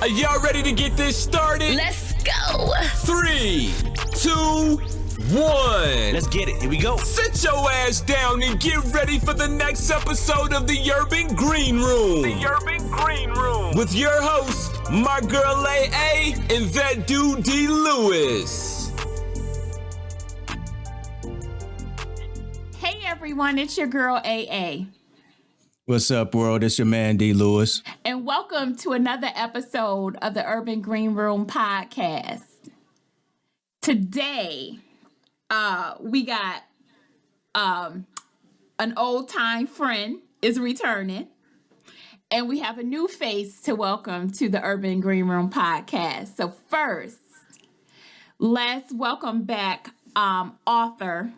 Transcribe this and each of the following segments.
Are y'all ready to get this started? Let's go. 3, 2, 1. Let's get it. Here we go. Sit your ass down and get ready for the next episode of the Urban Green Room. The Urban Green Room. With your host, my girl A.A. and that dude D. Lewis. Hey everyone, it's your girl A.A. What's up, world? It's your man, D. Lewis. And welcome to another episode of the Urban Green Room podcast. Today, we got an old-time friend is returning. And we have a new face to welcome to the Urban Green Room podcast. So first, let's welcome back author,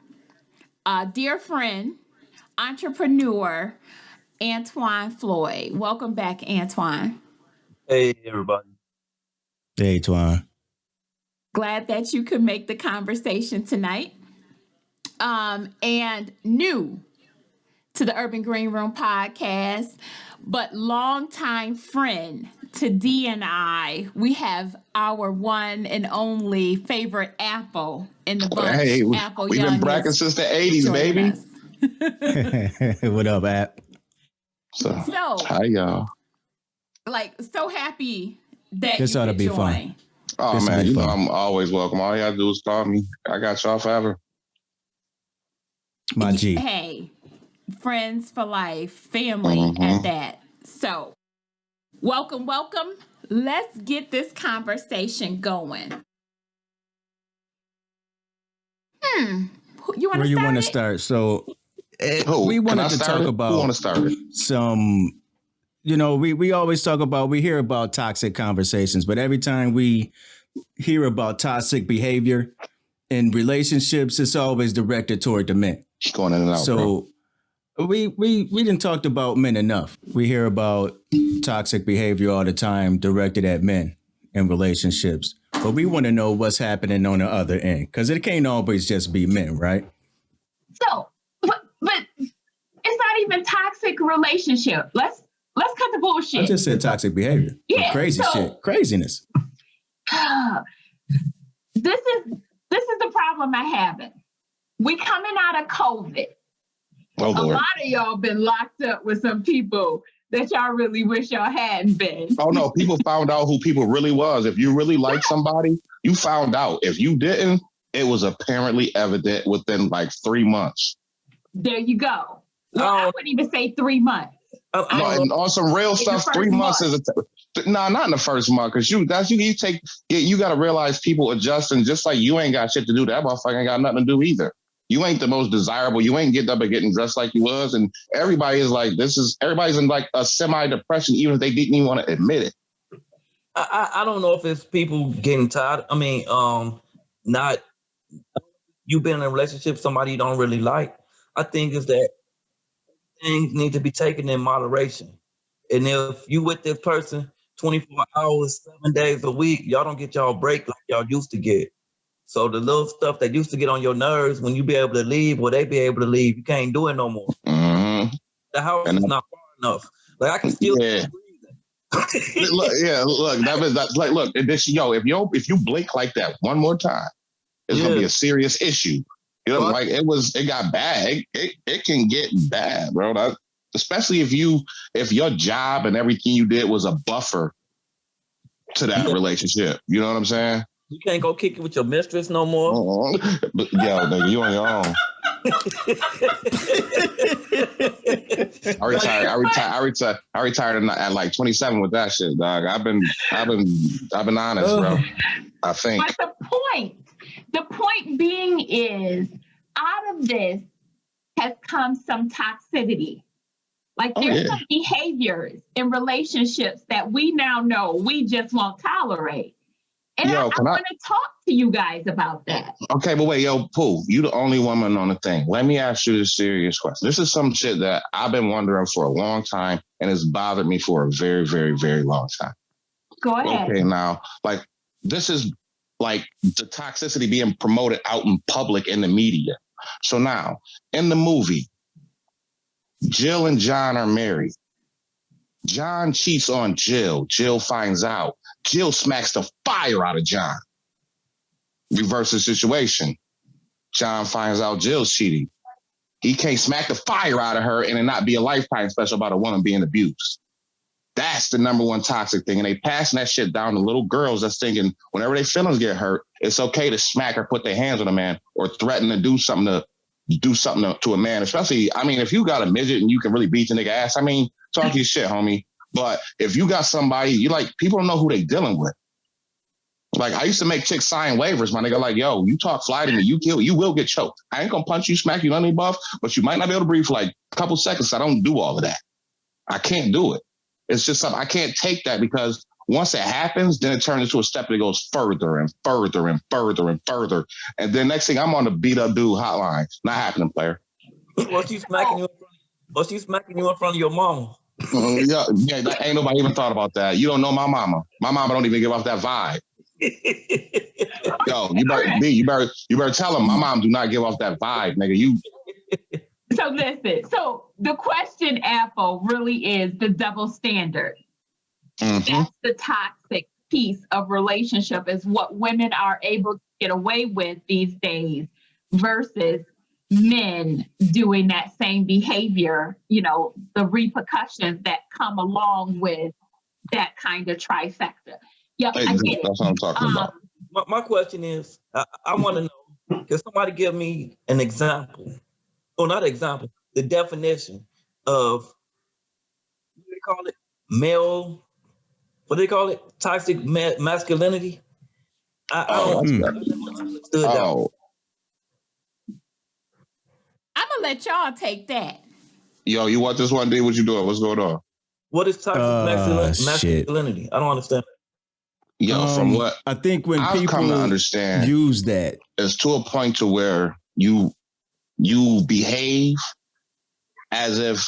dear friend, entrepreneur, Antwan Floyd. Welcome back, Antwan. Hey, everybody. Hey, Twan. Glad that you could make the conversation tonight. And new to the Urban Green Room podcast, but longtime friend to D and I. We have our one and only favorite apple in the bunch. Hey, Apple we've been bracking since the 80s, baby. What up, App? So hi, y'all. Like, so happy that this you ought to could be join. fun. Oh, This will man, be you know fun. I'm always welcome. All you gotta do is call me. I got y'all forever. My G. Hey, friends for life, family at that. So, welcome. Let's get this conversation going. You want Where to you start want to it? start? So, Who? we Can I wanted to start talk it? Who about want to start it? some, we always talk about, we hear about toxic conversations, but every time we hear about toxic behavior in relationships, it's always directed toward the men. She's going in and out, bro. So we didn't talk about men enough. We hear about toxic behavior all the time directed at men in relationships. But we want to know what's happening on the other end, because it can't always just be men, right? So, but it's not even toxic relationship. Let's cut the bullshit. I just said toxic behavior. Yeah, Crazy so- shit. Craziness. This is the problem I have. We coming out of COVID. Oh, A Lord. lot of y'all been locked up with some people that y'all really wish y'all hadn't been. Oh, no, people found out who people really was. If you really liked somebody, you found out. If you didn't, it was apparently evident within like 3 months. There you go. Well, I wouldn't even say 3 months. No, and on some real stuff, the 3 first months is not in the first month, because you got to realize people adjusting, just like you ain't got shit to do. That motherfucker ain't got nothing to do either. You ain't the most desirable. You ain't getting up and getting dressed like you was, and everybody is like, everybody's in like a semi-depression, even if they didn't even want to admit it. I don't know if it's people getting tired. I mean, not you been in a relationship with somebody you don't really like. I think is that things need to be taken in moderation. And if you with this person 24 hours, 7 days a week, y'all don't get y'all break like y'all used to get. So the little stuff that used to get on your nerves, when you be able to leave or they be able to leave, you can't do it no more. Mm-hmm. The house is not far enough. Like I can still Yeah. Look, that's like, look, if you blink like that one more time, it's gonna be a serious issue. You know, like it got bad. It can get bad, bro. Especially if your job and everything you did was a buffer to that relationship. You know what I'm saying? You can't go kick it with your mistress no more. But, yo, nigga, you on your own. I retired at like 27 with that shit, dog. I've been honest, bro. I think. But the point being is, out of this has come some toxicity. Like there's some behaviors in relationships that we now know we just won't tolerate. And I want to talk to you guys about that. Okay, but wait, Pooh, you the only woman on the thing. Let me ask you this serious question. This is some shit that I've been wondering for a long time, and it's bothered me for a very, very, very long time. Go ahead. Okay, now, like, this is like the toxicity being promoted out in public in the media. So now, in the movie, Jill and John are married. John cheats on Jill. Jill finds out. Jill smacks the fire out of John. Reverse the situation. John finds out Jill's cheating. He can't smack the fire out of her and it not be a lifetime special about a woman being abused. That's the number one toxic thing. And they passing that shit down to little girls that's thinking whenever their feelings get hurt, it's okay to smack or put their hands on a man or threaten to do something to a man. Especially, I mean, if you got a midget and you can really beat the nigga ass, I mean, talk your shit, homie. But if you got somebody, you like, people don't know who they dealing with. Like, I used to make chicks sign waivers, my nigga. Like, yo, you talk fly to me, you will get choked. I ain't gonna punch you, smack you, none of the above, but you might not be able to breathe for like a couple seconds. I don't do all of that. I can't do it. It's just something I can't take that because once it happens, then it turns into a step that goes further and further and further and further. And then next thing I'm on the beat up dude hotline. Not happening, player. Well, she's smacking you in front of your mama. Yeah, that ain't nobody even thought about that. You don't know my mama. My mama don't even give off that vibe. Yo, you better tell him my mom do not give off that vibe, nigga. So listen, so the question, Apple, really is the double standard. Mm-hmm. That's the toxic piece of relationship is what women are able to get away with these days versus men doing that same behavior, you know, the repercussions that come along with that kind of trifecta. Yep, I get it. That's what I'm talking about. My question is, I want to know, can somebody give me an example? Or not example, the definition of, what do they call it? What do they call it? Toxic masculinity? I don't understood that. I'm going to let y'all take that. Yo, you want this one, D? What you doing? What's going on? What is toxic masculinity? I don't understand. Yo, from what I think when I've people come to understand, use that, it's to a point to where you behave as if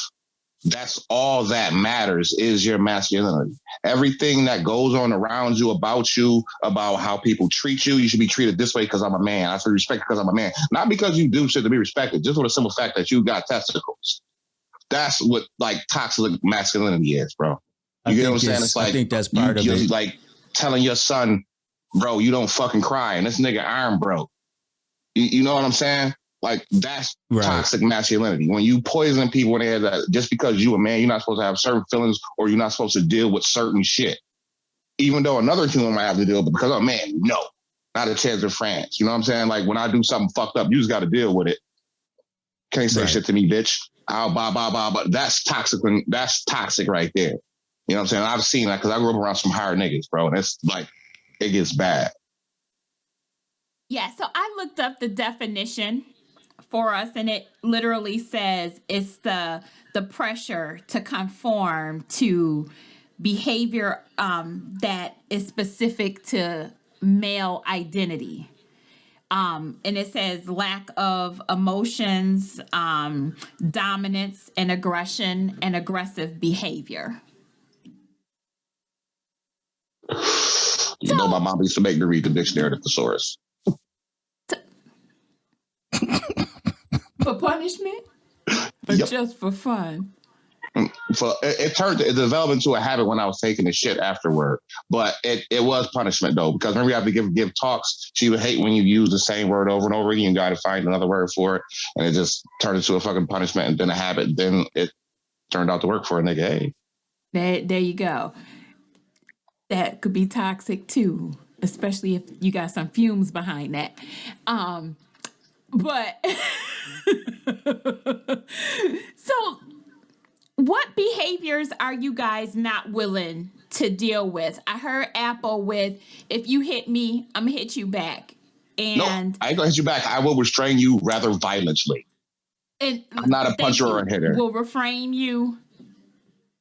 that's all that matters is your masculinity. Everything that goes on around you, about how people treat you, you should be treated this way because I'm a man. I should be respected because I'm a man. Not because you do shit to be respected, just for the simple fact that you got testicles. That's what like toxic masculinity is, bro. You get what I'm saying? It's like, I think that's part of it. Like telling your son, bro, you don't fucking cry, and this nigga arm broke. You know what I'm saying? Like, that's toxic masculinity. When you poison people in the head that just because you a man, you're not supposed to have certain feelings or you're not supposed to deal with certain shit. Even though another human might have to deal with it because I'm a man, no. Not a chance in France. You know what I'm saying? Like, when I do something fucked up, you just got to deal with it. Can't say shit to me, bitch. But that's toxic. That's toxic right there. You know what I'm saying? I've seen that because I grew up around some hard niggas, bro. And it's like, it gets bad. Yeah, so I looked up the definition for us, and it literally says it's the pressure to conform to behavior that is specific to male identity. And it says lack of emotions, dominance and aggression, and aggressive behavior. You know, my mom used to make me read the dictionary of thesaurus. For punishment? Or just for fun? It developed into a habit when I was taking the shit afterward. But it was punishment, though, because when we have to give talks, she would hate when you use the same word over and over again. You got to find another word for it. And it just turned into a fucking punishment and then a habit. Then it turned out to work for a nigga. Hey. There you go. That could be toxic, too, especially if you got some fumes behind that. But so what behaviors are you guys not willing to deal with? I heard Apple with, if you hit me, I'm gonna hit you back. And no, I ain't gonna hit you back. I will restrain you rather violently. And I'm not a puncher or a hitter. Will refrain you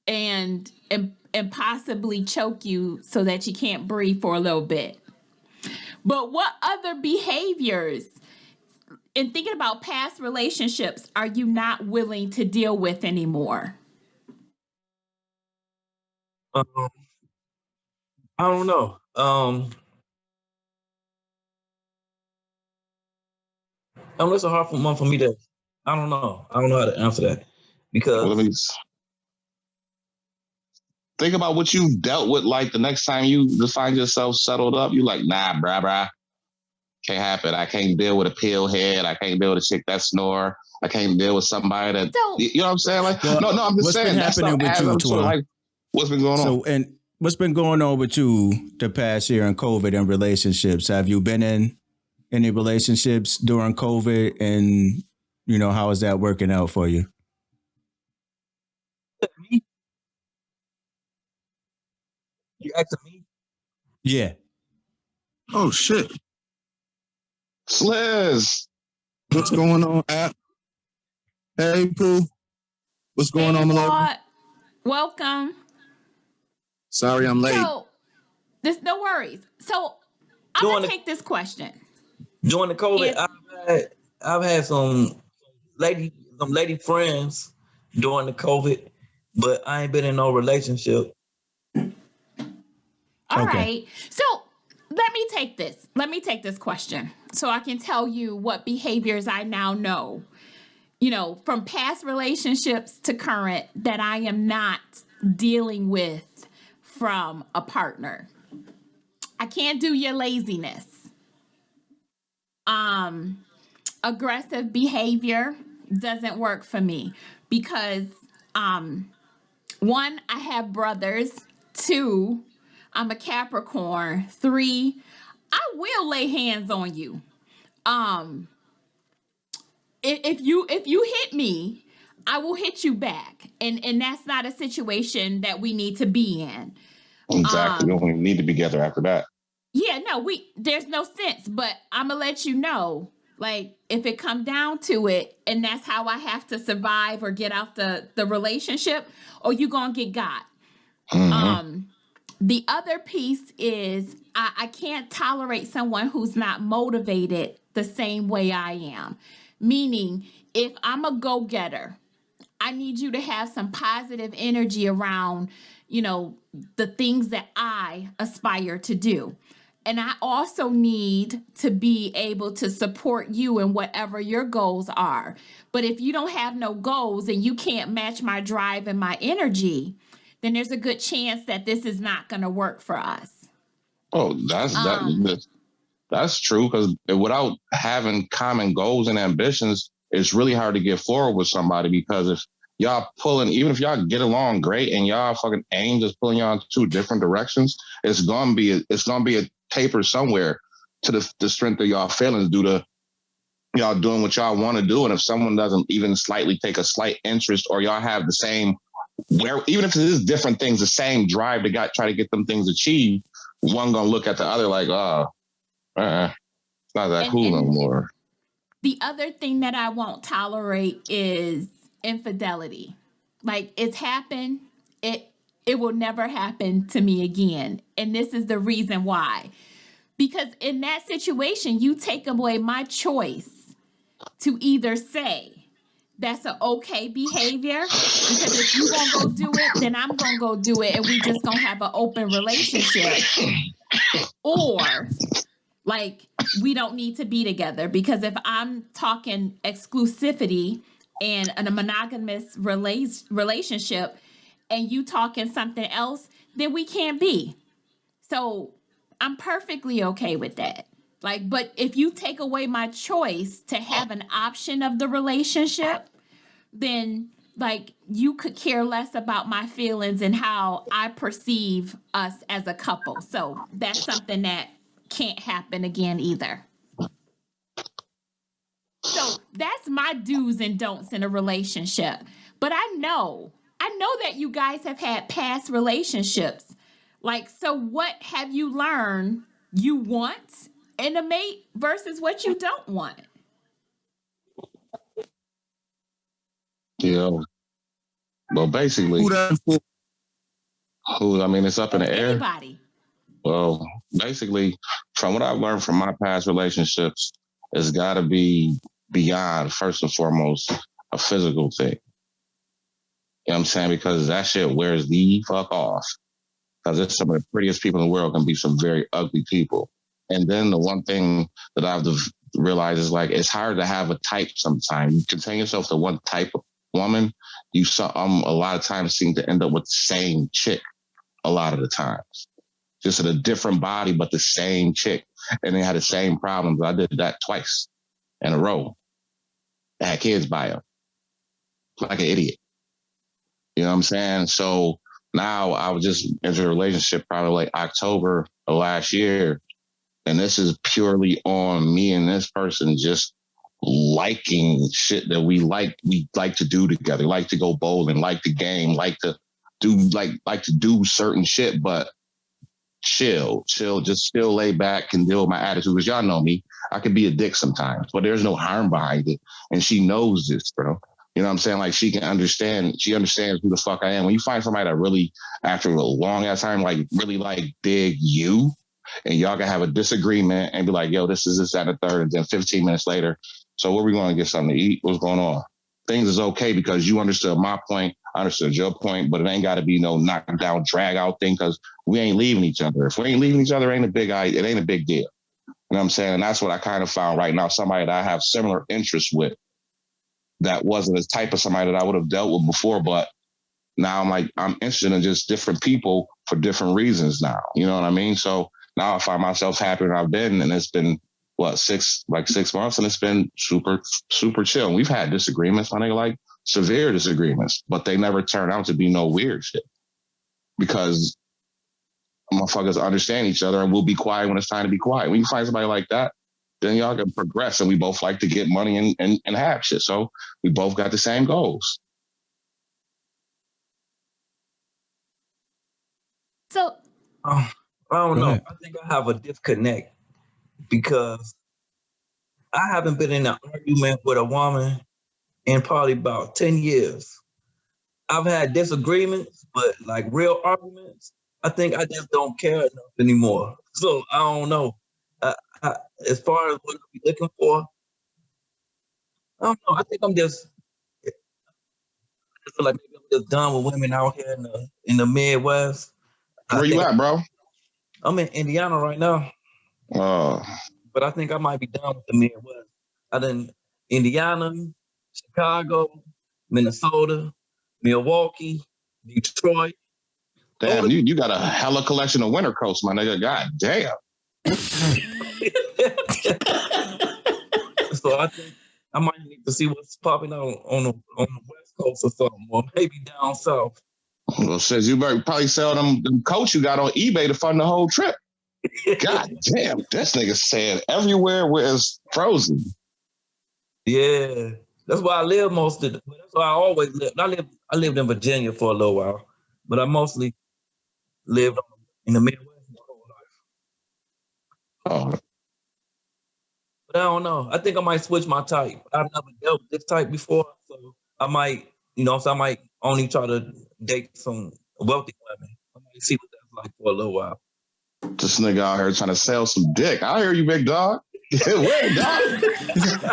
and possibly choke you so that you can't breathe for a little bit. But what other behaviors, in thinking about past relationships, are you not willing to deal with anymore? I don't know. That's a hard one for me to. I don't know. I don't know how to answer that because. think about what you've dealt with. Like the next time you find yourself settled up, you like, nah, brah. Can't happen. I can't deal with a pill head. I can't deal with a chick that snore. I can't deal with somebody that, you know what I'm saying? Like, well, no, I'm just saying that's happening with you, Twan. Like, what's been going on? So, and what's been going on with you the past year in COVID and relationships? Have you been in any relationships during COVID, and you know, how is that working out for you? You asking me? Yeah. Oh shit. Sliz. What's going on, App? Hey, Pooh. What's going on, Malone? Welcome. Sorry I'm late. So, no worries. So, I'm going to take this question. During the COVID, I've had some lady friends during the COVID, but I ain't been in no relationship. All right. So, let me take this question so I can tell you what behaviors I now know, you know, from past relationships to current, that I am not dealing with from a partner. I can't do your laziness. Aggressive behavior doesn't work for me because, one, I have brothers. Two, I'm a Capricorn. Three, I will lay hands on you. If you hit me, I will hit you back, and that's not a situation that we need to be in. Exactly. We don't need to be together after that. Yeah, no, there's no sense. But I'm gonna let you know, like, if it come down to it, and that's how I have to survive or get out the relationship, or you gonna get got. Mm-hmm. The other piece is I can't tolerate someone who's not motivated the same way I am. Meaning, if I'm a go-getter, I need you to have some positive energy around, you know, the things that I aspire to do. And I also need to be able to support you in whatever your goals are. But if you don't have no goals and you can't match my drive and my energy, then there's a good chance that this is not going to work for us. Oh, that's true, because without having common goals and ambitions, it's really hard to get forward with somebody, because if y'all pulling, even if y'all get along great and y'all fucking aims is pulling y'all in two different directions, it's gonna be a taper somewhere to the strength of y'all feelings due to y'all doing what y'all want to do. And if someone doesn't even slightly take a slight interest, or y'all have the same, even if it is different things, the same drive to try to get them things achieved, one gonna look at the other like, it's not that cool no more. The other thing that I won't tolerate is infidelity. Like, it's happened. It will never happen to me again. And this is the reason why. Because in that situation, you take away my choice to either say that's an okay behavior, because if you gonna go do it, then I'm gonna go do it, and we just gonna have an open relationship. Or, like, we don't need to be together, because if I'm talking exclusivity and a monogamous relationship and you talking something else, then we can't be. So I'm perfectly okay with that. Like, but if you take away my choice to have an option of the relationship, then, like, you could care less about my feelings and how I perceive us as a couple. So that's something that can't happen again either. So that's my do's and don'ts in a relationship. But I know that you guys have had past relationships. Like, so what have you learned you want in a mate versus what you don't want? Yeah. Well, basically, it's up in the air. Anybody. Well, basically, from what I've learned from my past relationships, it's got to be beyond, first and foremost, a physical thing. You know what I'm saying? Because that shit wears the fuck off. Because it's some of the prettiest people in the world can be some very ugly people. And then the one thing that I have to realize is, like, it's hard to have a type sometimes. You contain yourself to one type of woman, you a lot of times seem to end up with the same chick. a lot of the times. Just in a different body, but the same chick. And they had the same problems. I did that twice in a row. I had kids by her. Like an idiot. You know what I'm saying? So now I was just into a relationship probably like October of last year. And this is purely on me and this person just liking shit that we like to do together, like to go bowling, like the game, like to do certain shit, but chill, just still lay back and deal with my attitude. Because y'all know me, I can be a dick sometimes, but there's no harm behind it. And she knows this, bro. You know what I'm saying? Like she understands who the fuck I am. When you find somebody that really, after a long ass time, like really like dig you, and y'all can have a disagreement and be like, yo, this is this, that, and the third. And then 15 minutes later, so where we going to get something to eat? What's going on? Things is okay because you understood my point, I understood your point, but it ain't got to be no knock down, drag out thing because we ain't leaving each other. If we ain't leaving each other, it ain't a big deal. You know what I'm saying? And that's what I kind of found right now, somebody that I have similar interests with that wasn't the type of somebody that I would have dealt with before, but now I'm interested in just different people for different reasons now. You know what I mean? So now I find myself happier than I've been, and it's been 6 months, and it's been super, super chill. And we've had disagreements, my nigga, like severe disagreements, but they never turn out to be no weird shit because motherfuckers understand each other and we'll be quiet when it's time to be quiet. When you find somebody like that, then y'all can progress, and we both like to get money and have shit. So we both got the same goals. So I don't know. ahead. I think I have a disconnect because I haven't been in an argument with a woman in probably about 10 years. I've had disagreements, but like real arguments, I think I just don't care enough anymore. So I don't know. As far as what I'm looking for, I don't know. I think I feel like maybe I'm just done with women out here in the Midwest. Where you at, bro? I'm in Indiana right now, Oh, but I think I might be done with the Midwest. I done Indiana, Chicago, Minnesota, Milwaukee, Detroit. damn, you got a hella collection of winter coats, my nigga. God damn. So I think I might need to see what's popping out on the West Coast or something, or maybe down south. Well, says you better probably sell them coats you got on eBay to fund the whole trip. God damn, this nigga said everywhere where it's frozen. Yeah, that's why I live most of the. That's why I always lived. I lived in Virginia for a little while, but I mostly lived in the Midwest my whole life. Oh, But I don't know. I think I might switch my type. I've never dealt with this type before, so I might, so I might only try to date some wealthy women. I might see what that's like for a little while. this nigga out here trying to sell some dick. I hear you, big dog. Wait, dog.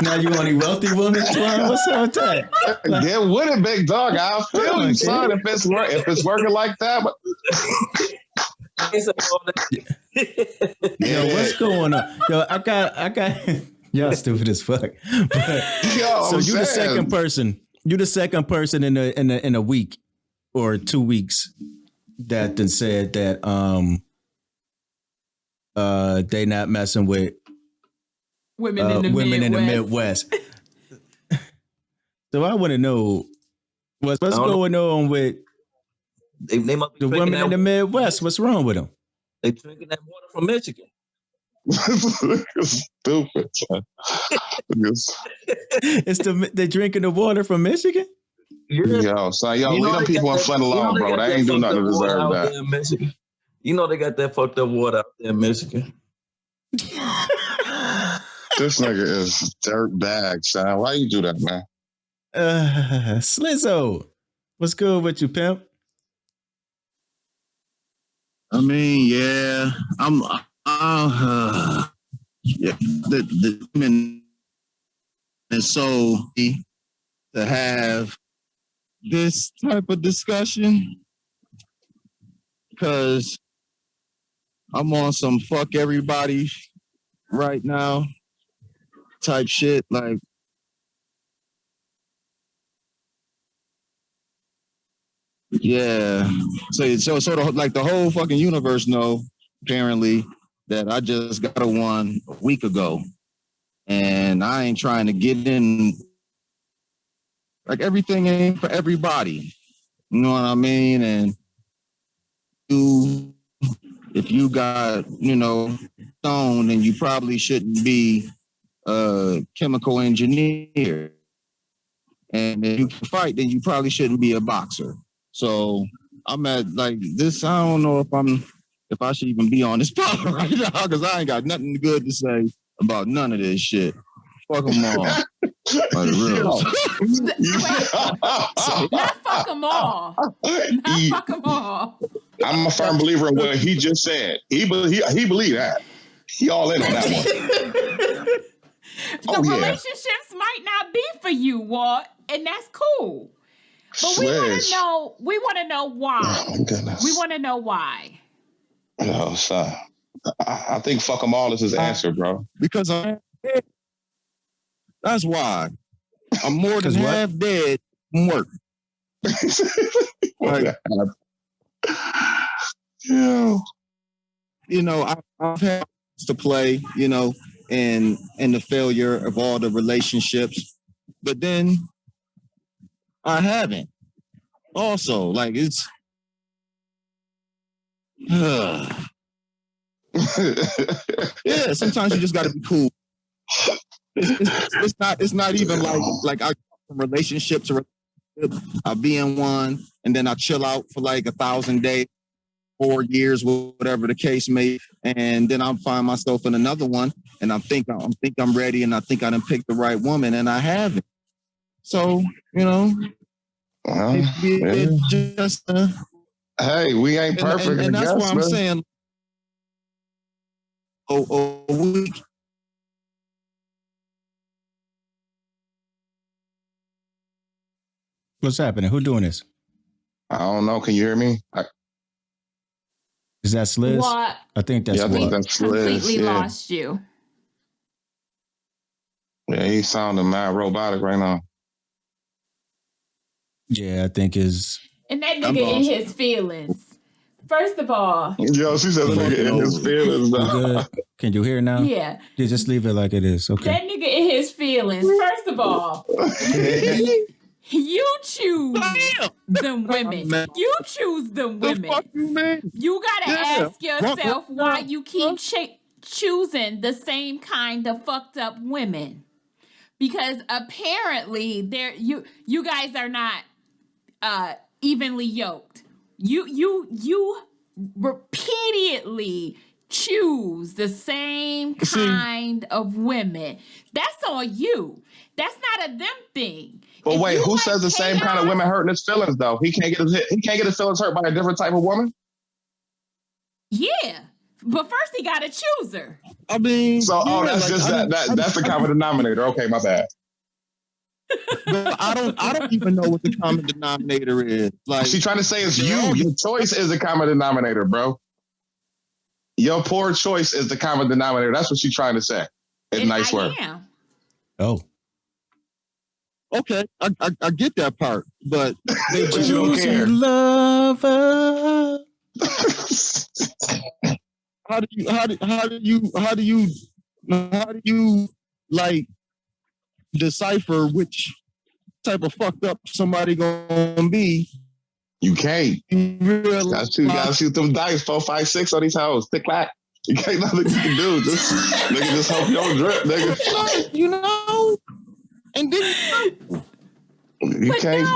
Now you want any wealthy women, Twan? What's up with that? Get with it, big dog. I feel you, son. If it's working like that, but Yo, what's going on? Yo, I got y'all stupid as fuck. But, so you the second person. You the second person in a week or 2 weeks that then said that they not messing with women in the Midwest. So I want to know what's going on with they must be the women in the Midwest. What's wrong with them? They drinking that water from Michigan. Stupid. They drinking the water from Michigan? Yo, son, leave them people in flood alone, bro. They ain't do nothing to deserve that. In Michigan. You know they got that fucked up water out there in Michigan. This nigga is dirt bag, son. Why you do that, man? Slizzo, what's good with you, pimp? I mean, yeah, yeah, the women and so to have this type of discussion because I'm on some fuck everybody right now type shit. Like, Yeah. So the whole fucking universe know, apparently, that I just got one a week ago. And I ain't trying to get in. Like, everything ain't for everybody. You know what I mean? And if you got, stone, then you probably shouldn't be a chemical engineer. And if you can fight, then you probably shouldn't be a boxer. So I'm at like this. I don't know if I should even be on this pod right now, because I ain't got nothing good to say about none of this shit. Fuck them all. Not fuck them all. Not fuck them all. I'm a firm believer in what he just said. He believe that. He all in on that one. The relationships might not be for you, Walt, and that's cool. But we want to know why. Oh, my goodness. We want to know why. Oh, son. I think fuck them all is his answer, bro. Because that's why. I'm more than half dead from work. Like, I've had to play, in the failure of all the relationships, but then I haven't. Also, like, it's yeah. Sometimes you just got to be cool. It's not even like I from relationship to relationship. I'll be in one and then I chill out for like 1,000 days, 4 years, whatever the case may be, and then I'll find myself in another one and I think I'm ready and I think I done picked the right woman and I haven't. So, just hey, we ain't perfect, and that's why I'm saying we. What's happening? Who doing this? I don't know. Can you hear me? Is that Sliz? What? I think that's we that's completely Sliz, lost you. Yeah, he sounding mad robotic right now. Yeah, I think is. And that nigga in his feelings. First of all. Yo, she said the nigga in his feelings. Good. Can you hear now? Yeah. Just leave it like it is. Okay. That nigga in his feelings. First of all. You choose them women. You choose them women. You gotta ask yourself why you keep choosing the same kind of fucked up women. Because apparently you guys are not evenly yoked. You repeatedly choose the same kind of women. That's on you. That's not a them thing. But wait, who says the same kind of women hurting his feelings though? He can't get his feelings hurt by a different type of woman? Yeah. But first he gotta choose her. I mean, that's the common denominator. Okay, my bad. But I don't even know what the common denominator is. Like, she's trying to say it's you. Your choice is the common denominator, bro. Your poor choice is the common denominator. That's what she's trying to say. It's nice word. Oh. Okay, I get that part, but you don't care. Lover. How do you like decipher which type of fucked up somebody gonna be? You can't. You gotta shoot them dice 4, 5, 6 on these hoes. Tick clack. You can't nothing you can do. Just hope you don't drip, nigga. And then you can't.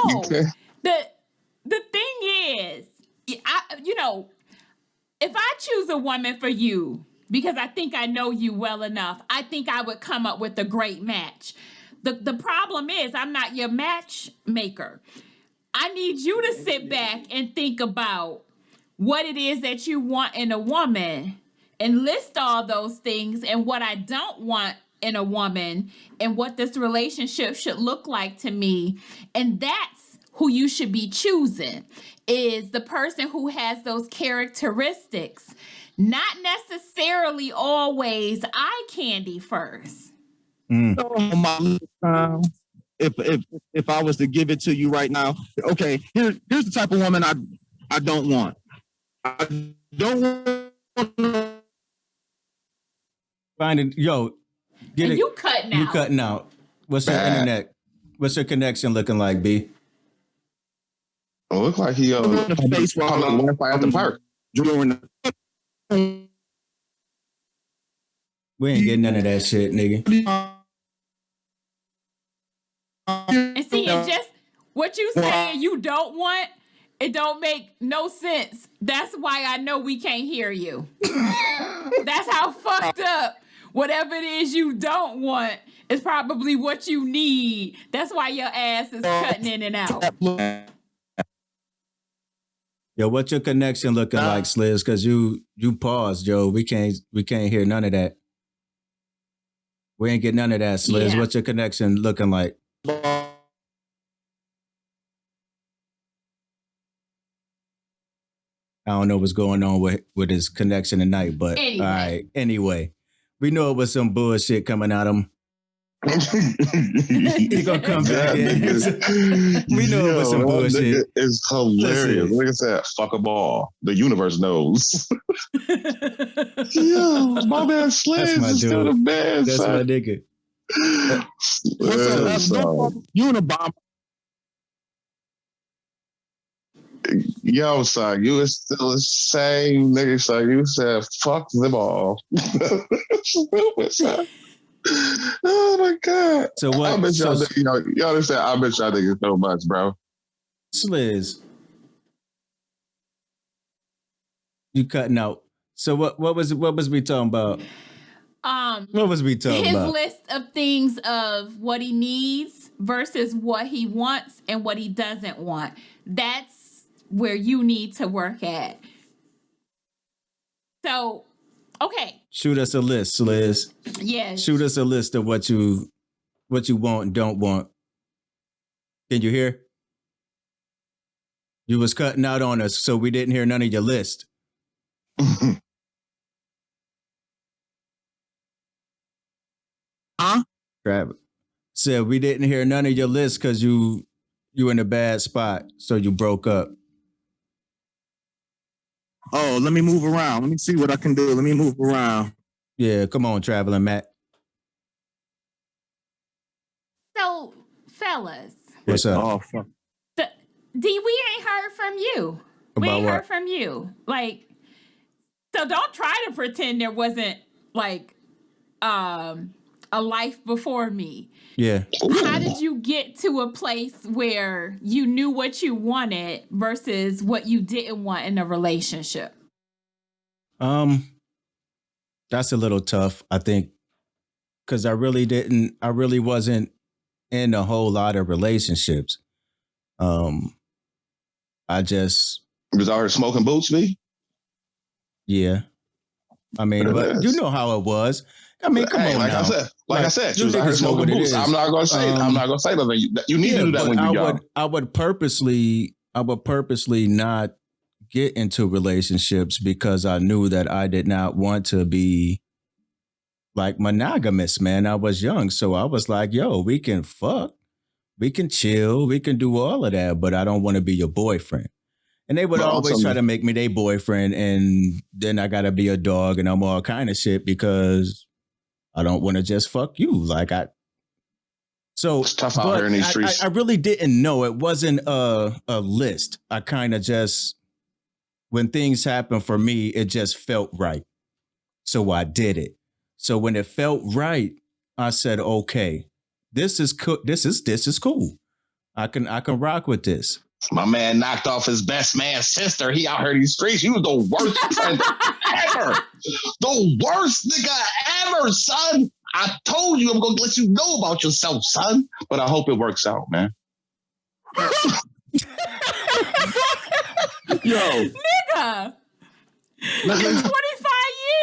The thing is, if I choose a woman for you because I think I know you well enough, I think I would come up with a great match. The problem is I'm not your matchmaker. I need you to sit back and think about what it is that you want in a woman and list all those things and what I don't want in a woman and what this relationship should look like to me. And that's who you should be choosing, is the person who has those characteristics, not necessarily always eye candy first. My little time, if I was to give it to you right now, okay, here's the type of woman I don't want. I don't want. Find it, yo. Get it. You cutting out. You cutting out. What's your internet? What's your connection looking like, B? It look like he face while Wi-Fi at the park. We ain't getting none of that shit, nigga. And see, it just what you saying you don't want, it don't make no sense. That's why I know we can't hear you. That's how fucked up. Whatever it is you don't want is probably what you need. That's why your ass is cutting in and out. Yo, what's your connection looking like, Sliz? Because you paused, yo. We can't hear none of that. We ain't get none of that, Sliz. Yeah. What's your connection looking like? I don't know what's going on with his connection tonight, but Anyway. all right. Anyway, we know it was some bullshit coming at him. He gonna come back in. We know it was some bullshit. It's hilarious. Look at that. Fuck a ball. The universe knows. Yo, my man Sliz is still the man. That's son. my nigga. What's up? Unabomber. Yo, son, you was still the same nigga, son. You said, fuck them all. Stupid, son. Oh, my God. So what? I bet y'all, y'all understand, I bet y'all niggas so much, bro. Sliz, you cutting out. So what was we talking about? What was we talking about? His list of things of what he needs versus what he wants and what he doesn't want. That's where you need to work at. So, okay. Shoot us a list, Liz. Yes. Shoot us a list of what you want and don't want. Can you hear? You was cutting out on us, so we didn't hear none of your list. Huh? Travis said we didn't hear none of your list because you in a bad spot, so you broke up. Oh, let me move around. Let me see what I can do. Let me move around. Yeah, come on, Traveling Matt. So, fellas. What's up? Oh, fuck. D, we ain't heard from you. We About ain't what? heard from you. Like, so don't try to pretend there wasn't like a life before me. Yeah. How did you get to a place where you knew what you wanted versus what you didn't want in a relationship? That's a little tough, I think, because I really wasn't in a whole lot of relationships. I just Was out here smoking boots, me? yeah. I mean, but you know how it was. I mean, come on like now. I said, she you was out here niggas know smoking what it boots. is. I'm not gonna say nothing. You need to do that when you're young. I would purposely not get into relationships because I knew that I did not want to be like monogamous, man. I was young, so I was like, yo, we can fuck, we can chill, we can do all of that, but I don't want to be your boyfriend. And they would always try to make me their boyfriend, and then I gotta be a dog and I'm all kind of shit because I don't want to just fuck you. So it's tough out here in these streets. I really didn't know. It wasn't a list. I kind of just, when things happen for me, it just felt right. So I did it. So when it felt right, I said, okay, this is cool. This is cool. I can rock with this. My man knocked off his best man's sister. He out here in these streets. You was the worst friend ever. The worst nigga ever, son. I told you I'm going to let you know about yourself, son. But I hope it works out, man. Yo. Nigga. It's 25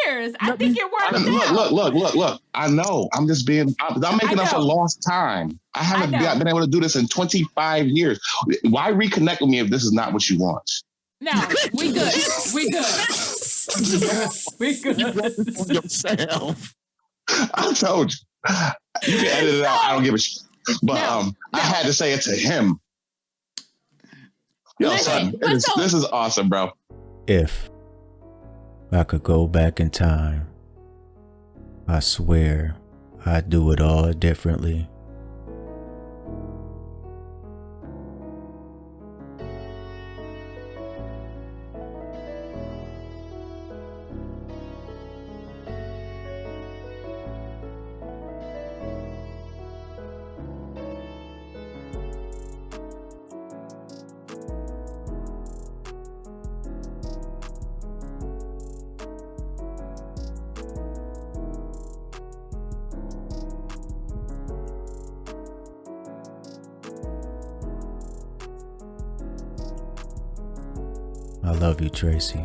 years. I think it worked out. Look. I know. I'm just being, I'm making up for lost time. I haven't been able to do this in 25 years. Why reconnect with me if this is not what you want? No, we good. We good. We good. Yourself. I told you. You can edit it out. I don't give a shit. But I had to say it to him. Yo, son, this is awesome, bro. If I could go back in time, I swear I'd do it all differently. I love you, Tracy.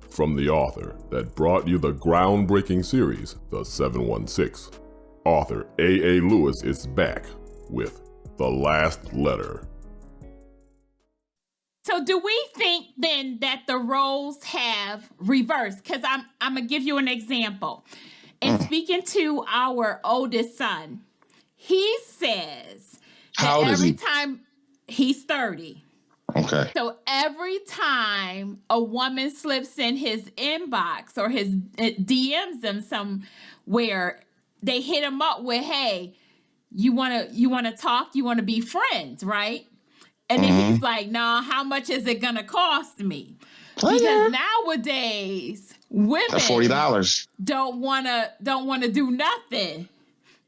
From the author that brought you the groundbreaking series, The 716, author A.A. Lewis is back with The Last Letter. So do we think then that the roles have reversed? Because I'm going to give you an example. In speaking to our oldest son, he says How old is he? time he's 30. Okay. So every time a woman slips in his inbox or his DMs him somewhere, they hit him up with, "Hey, you wanna talk? You wanna be friends, right?" And then he's like, "Nah, how much is it gonna cost me?" Because nowadays women That's $40. don't wanna do nothing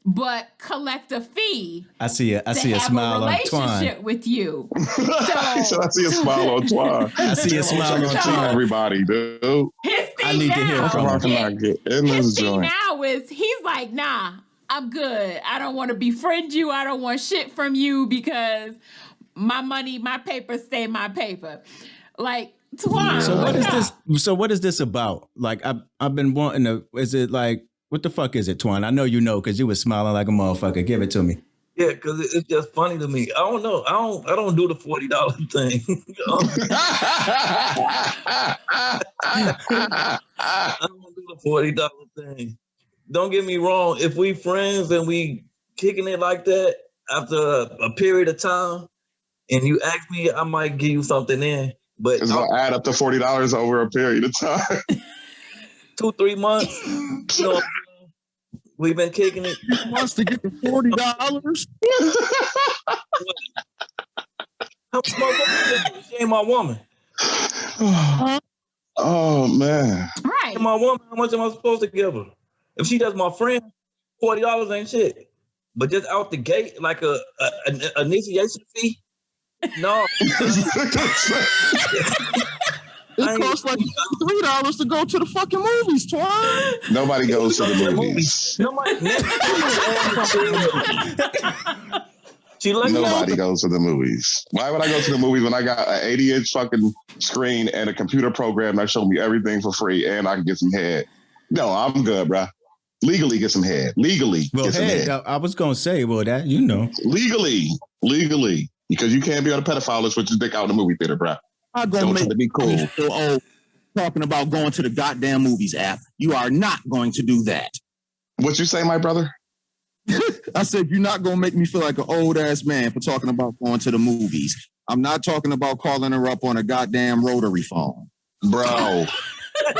but collect a fee. I see a smile on relationship Twan. with you. So I see a smile on Twan. I see a smile on Twan. Everybody, dude. I need to hear from him. His thing now is he's like, "Nah, I'm good. I don't want to befriend you. I don't want shit from you because my money, my paper stay my paper." Like, Twan. So what is this about? Like, I've been wanting to. Is it like, what the fuck is it, Twan? I know you know because you was smiling like a motherfucker. Give it to me. Yeah, because it's just funny to me. I don't know. I don't do the $40 thing. I don't do the $40 thing. Don't get me wrong. If we friends and we kicking it like that after a period of time, and you ask me, I might give you something in. But it's gonna add up to $40 over a period of time. 2-3 months. You know, we've been kicking it. He wants to get the $40. How much motherfucker she ain't my woman? Oh man. Right. She my woman, how much am I supposed to give her? If she does my friend, $40 ain't shit. But just out the gate, like an initiation fee? No. It costs like $3 to go to the fucking movies, Twan. Nobody goes to the movies. Nobody goes to the movies. Why would I go to the movies when I got an 80-inch fucking screen and a computer program that showed me everything for free and I can get some head? No, I'm good, bro. Legally get some head. Get some head. I was gonna say, well, that you know. Legally. Because you can't be on a pedophile list with your dick out in the movie theater, bro. I'm gonna Don't try to be cool. Talking about going to the goddamn movies app. You are not going to do that. What you say, my brother? I said, you're not going to make me feel like an old ass man for talking about going to the movies. I'm not talking about calling her up on a goddamn rotary phone. Bro,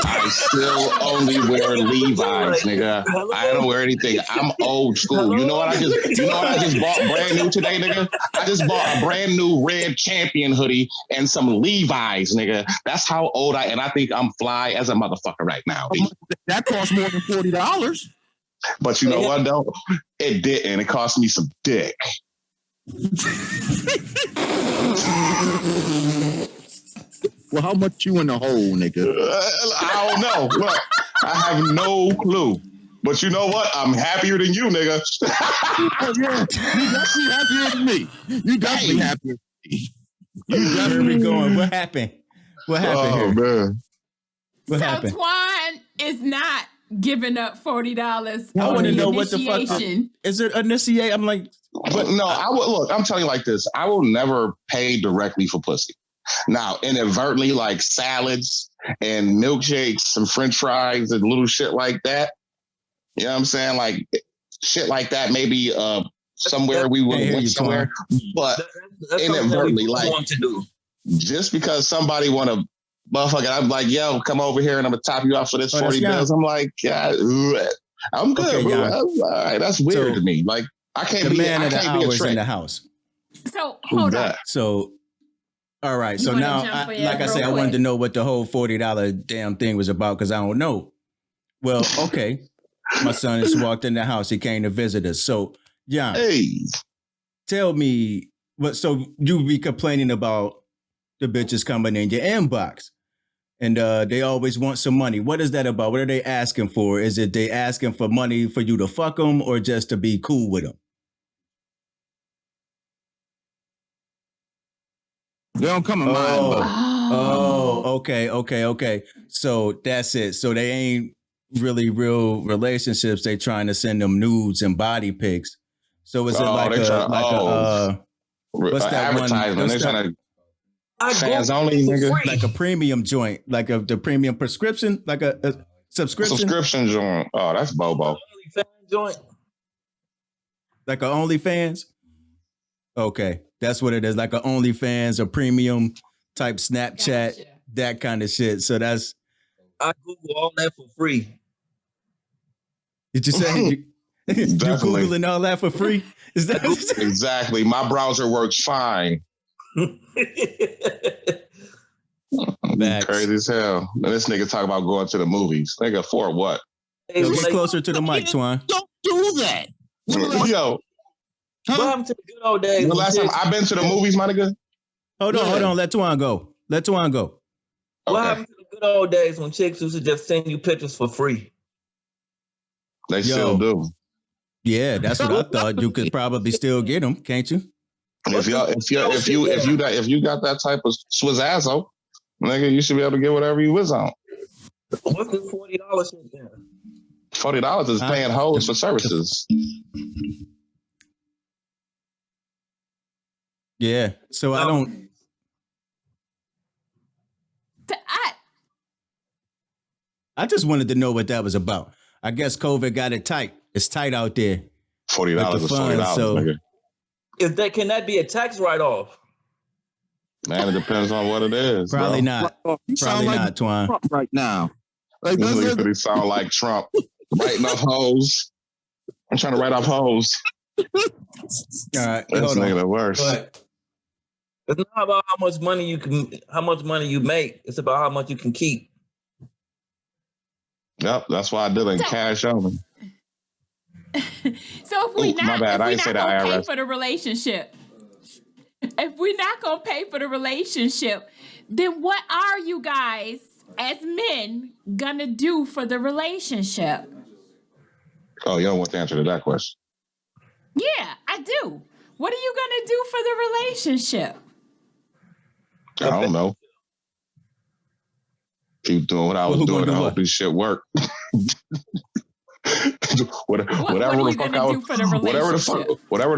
I still only wear Levi's, nigga. I don't wear anything. I'm old school. You know what I just bought brand new today, nigga? I just bought a brand new red Champion hoodie and some Levi's, nigga. That's how old I am. And I think I'm fly as a motherfucker right now. That costs more than $40. But you know what, though? It didn't. It cost me some dick. Well, how much you in the hole, nigga? I don't know. Look, I have no clue. But you know what? I'm happier than you, nigga. Oh, yeah. You definitely happier than me. You definitely happier than me. Where are we going? What happened? What happened here? Man. What happened? Twan is not giving up $40. I want to know what what the fuck is it. Initiate? I'm like, but no. I would look. I'm telling you like this. I will never pay directly for pussy. Now, inadvertently, like salads and milkshakes, some French fries, and little shit like that. You know what I'm saying? Like shit like that. Maybe somewhere we would have went somewhere, but that's inadvertently, like, want to do. Just because somebody want to motherfucker, I'm like, yo, come over here and I'm gonna top you off for this 40 bills. I'm like, yeah, I'm good, okay, bro. All right, that's weird to me. Like, I can't be a trick in the house. So hold on. So, all right. So now, like I said, I wanted to know what the whole $40 damn thing was about because I don't know. Well, okay. My son just walked in the house. He came to visit us. So, Jan, tell me what. So you be complaining about the bitches coming in your inbox, and they always want some money. What is that about? What are they asking for? Is it they asking for money for you to fuck them, or just to be cool with them? They don't come in my inbox. Oh, okay. So that's it. So they ain't really real relationships. They trying to send them nudes and body pics. So is it what's that advertisement? One? They're trying to fans only, nigga. Like a premium joint, like the premium prescription, like a subscription joint. Oh, that's Bobo. Joint. Like a OnlyFans. Okay, that's what it is. Like a OnlyFans, a premium type Snapchat, that kind of shit. So that's. I Google all that for free. Did you say you Googling all that for free? Is that exactly? My browser works fine. Crazy as hell. Now, this nigga talk about going to the movies. Nigga, for what? Hey, get closer to the mic, Twan. Don't do that. Yo. What happened to the good old days? The last time I've been to the movies, my nigga? Hold on. Let Twan go. What happened to the good old days when chicks used to just send you pictures for free? They still do. Yeah, that's what I thought. You could probably still get them, can't you? If you got that type of swizzazo, nigga, you should be able to get whatever you was on. What's this $40 shit then? $40 is paying hoes for services. Yeah, so I don't. I just wanted to know what that was about. I guess COVID got it tight. It's tight out there. $40 is $40, nigga. Can that be a tax write-off? Man, it depends on what it is. Probably not. Probably not, Twan. Trump right now. Like, he sound like Trump. Writing off hoes. I'm trying to write off hoes. All right. That's nigga the worst. It's not about how much money you make. It's about how much you can keep. Yep, that's why I did it in cash only. So if we're not gonna pay for the relationship, then what are you guys as men gonna do for the relationship? Oh, you don't want the answer to that question? Yeah, I do. What are you gonna do for the relationship? I don't know. Keep doing what I was doing. I hope this shit work. whatever the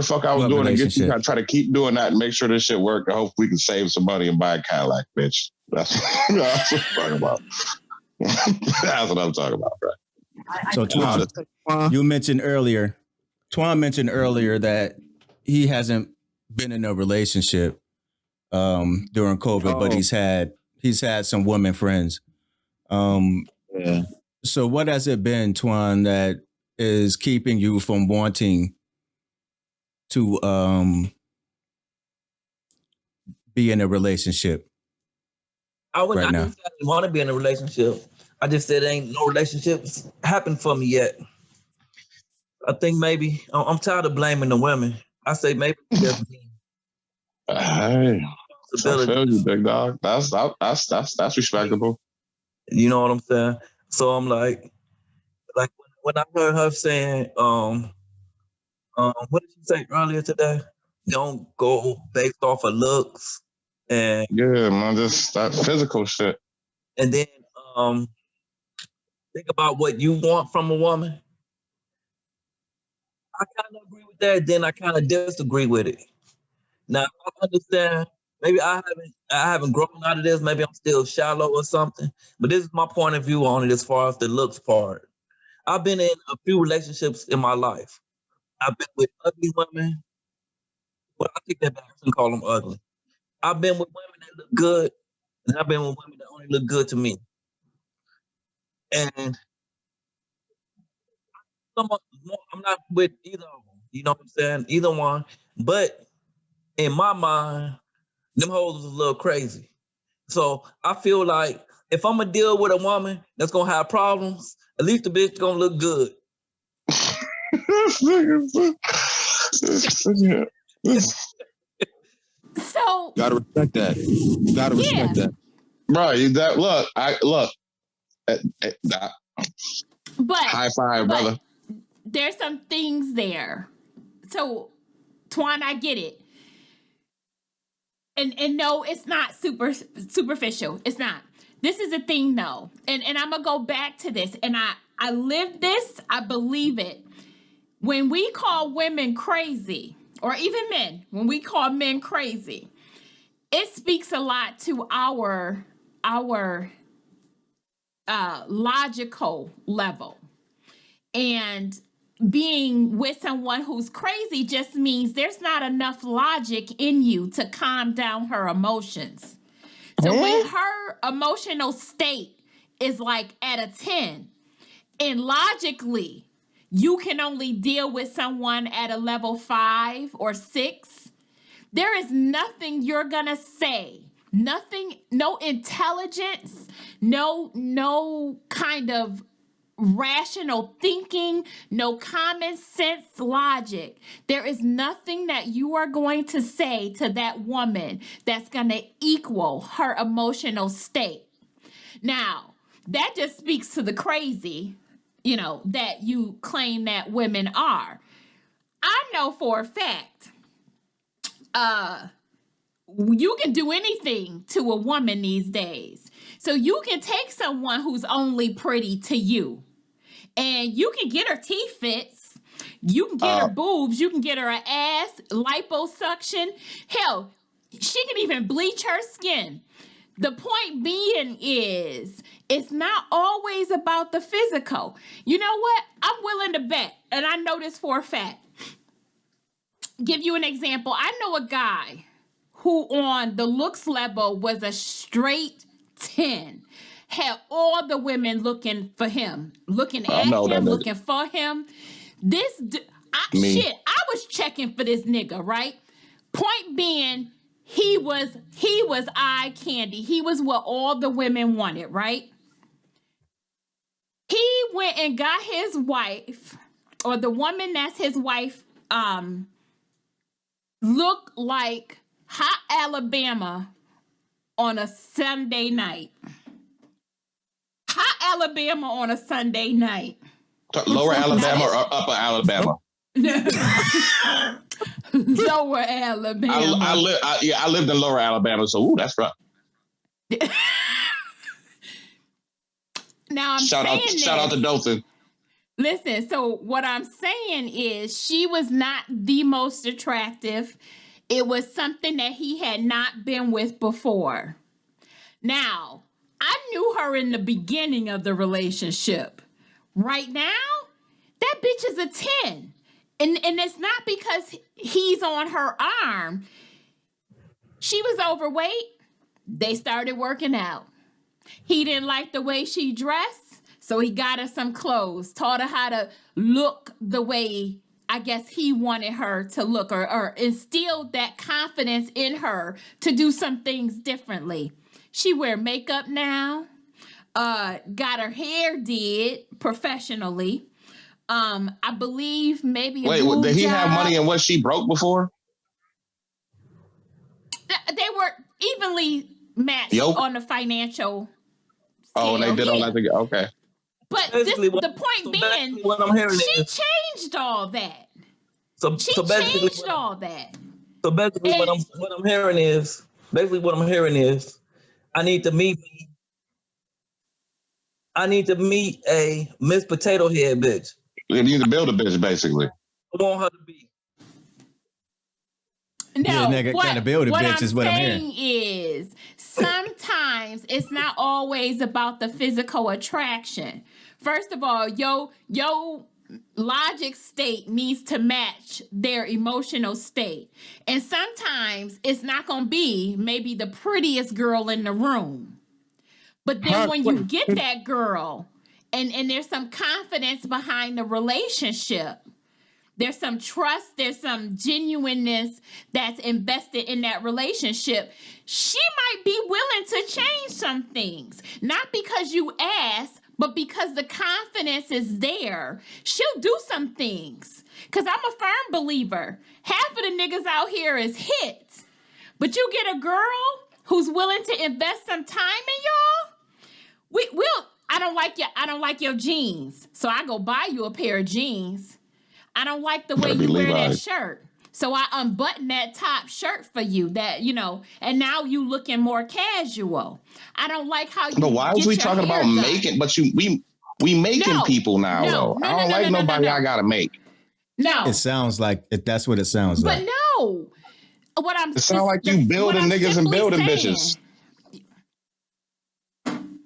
fuck I was doing, and get you try to keep doing that and make sure this shit work. I hope we can save some money and buy a Cadillac, bitch. That's what I'm talking about. That's what I'm talking about, right? So Twan, you mentioned earlier. Twan mentioned earlier that he hasn't been in a relationship during COVID, but he's had some women friends. Yeah. So what has it been, Twan, that is keeping you from wanting to be in a relationship? I didn't want to be in a relationship. I just said ain't no relationships happened for me yet. I think maybe I'm tired of blaming the women. I say maybe just me. Hey, I feel you, big dog. That's respectable. You know what I'm saying? So I'm like when I heard her saying, what did she say earlier today? Don't go based off of looks and yeah, man, just that physical shit. And then think about what you want from a woman. I kind of agree with that. Then I kind of disagree with it. Now I understand. Maybe I haven't grown out of this. Maybe I'm still shallow or something. But this is my point of view on it as far as the looks part. I've been in a few relationships in my life. I've been with ugly women. Well, I take that back. I shouldn't call them ugly. I've been with women that look good, and I've been with women that only look good to me. And I'm not with either of them. You know what I'm saying? Either one. But in my mind, them hoes is a little crazy. So I feel like if I'm gonna deal with a woman that's gonna have problems, at least the bitch gonna look good. So Gotta respect that. You gotta respect that. Bro, that look. But high five, brother. There's some things there. So, Twan, I get it. And no, it's not superficial. It's not. This is a thing though. And I'm gonna go back to this. And I live this, I believe it. When we call women crazy, or even men, when we call men crazy, it speaks a lot to our logical level. And being with someone who's crazy just means there's not enough logic in you to calm down her emotions. So when her emotional state is like at a 10, and logically you can only deal with someone at a level 5 or 6, there is nothing you're gonna say, nothing, no intelligence, no kind of rational thinking, no common sense logic. There is nothing that you are going to say to that woman that's going to equal her emotional state. Now, that just speaks to the crazy, that you claim that women are. I know for a fact, you can do anything to a woman these days. So you can take someone who's only pretty to you, and you can get her teeth fixed. You can get her boobs. You can get her an ass, liposuction. Hell, she can even bleach her skin. The point being is, it's not always about the physical. You know what? I'm willing to bet, and I know this for a fact. Give you an example. I know a guy who on the looks level was a straight 10. Had all the women looking for him, looking at him, looking for him. I was checking for this nigga, right? Point being, he was eye candy. He was what all the women wanted, right? He went and got his wife, or the woman that's his wife, look like hot Alabama on a Sunday night. Hot Alabama on a Sunday night. Lower Alabama or upper Alabama? Lower Alabama. I lived in Lower Alabama, so that's rough. Now shout out to Dothan. Listen, so what I'm saying is she was not the most attractive. It was something that he had not been with before. Now, I knew her in the beginning of the relationship. Right now, that bitch is a 10. And it's not because he's on her arm. She was overweight. They started working out. He didn't like the way she dressed, so he got her some clothes, taught her how to look the way I guess he wanted her to look, or instilled that confidence in her to do some things differently. She wear makeup now, got her hair did professionally. I believe maybe did he have money and was she broke before? They were evenly matched on the financial scale. And they did all that together. Okay. But the point being, what I'm hearing she is, changed all that. She changed all that. So basically, what I'm hearing is, I need to meet a Miss Potato Head bitch. You need to build a bitch, basically. I want her to be. No, nigga, gotta build a bitch is what I'm hearing. What I'm saying is, sometimes it's not always about the physical attraction. First of all, logic state needs to match their emotional state. And sometimes it's not going to be maybe the prettiest girl in the room. But then when you get that girl and there's some confidence behind the relationship, there's some trust, there's some genuineness that's invested in that relationship, she might be willing to change some things. Not because you asked, but because the confidence is there. She'll do some things. Because I'm a firm believer. Half of the niggas out here is hits. But you get a girl who's willing to invest some time in y'all, I don't like your jeans. So I go buy you a pair of jeans. I don't like the way you wear that shirt. So I unbutton that top shirt for you, that, and now you looking more casual. I don't like how you. No, why was we talking about making? But we making people now, though. I don't like nobody I gotta make. No. It sounds like that's what it sounds like. But no. It sounds like you building niggas and building bitches.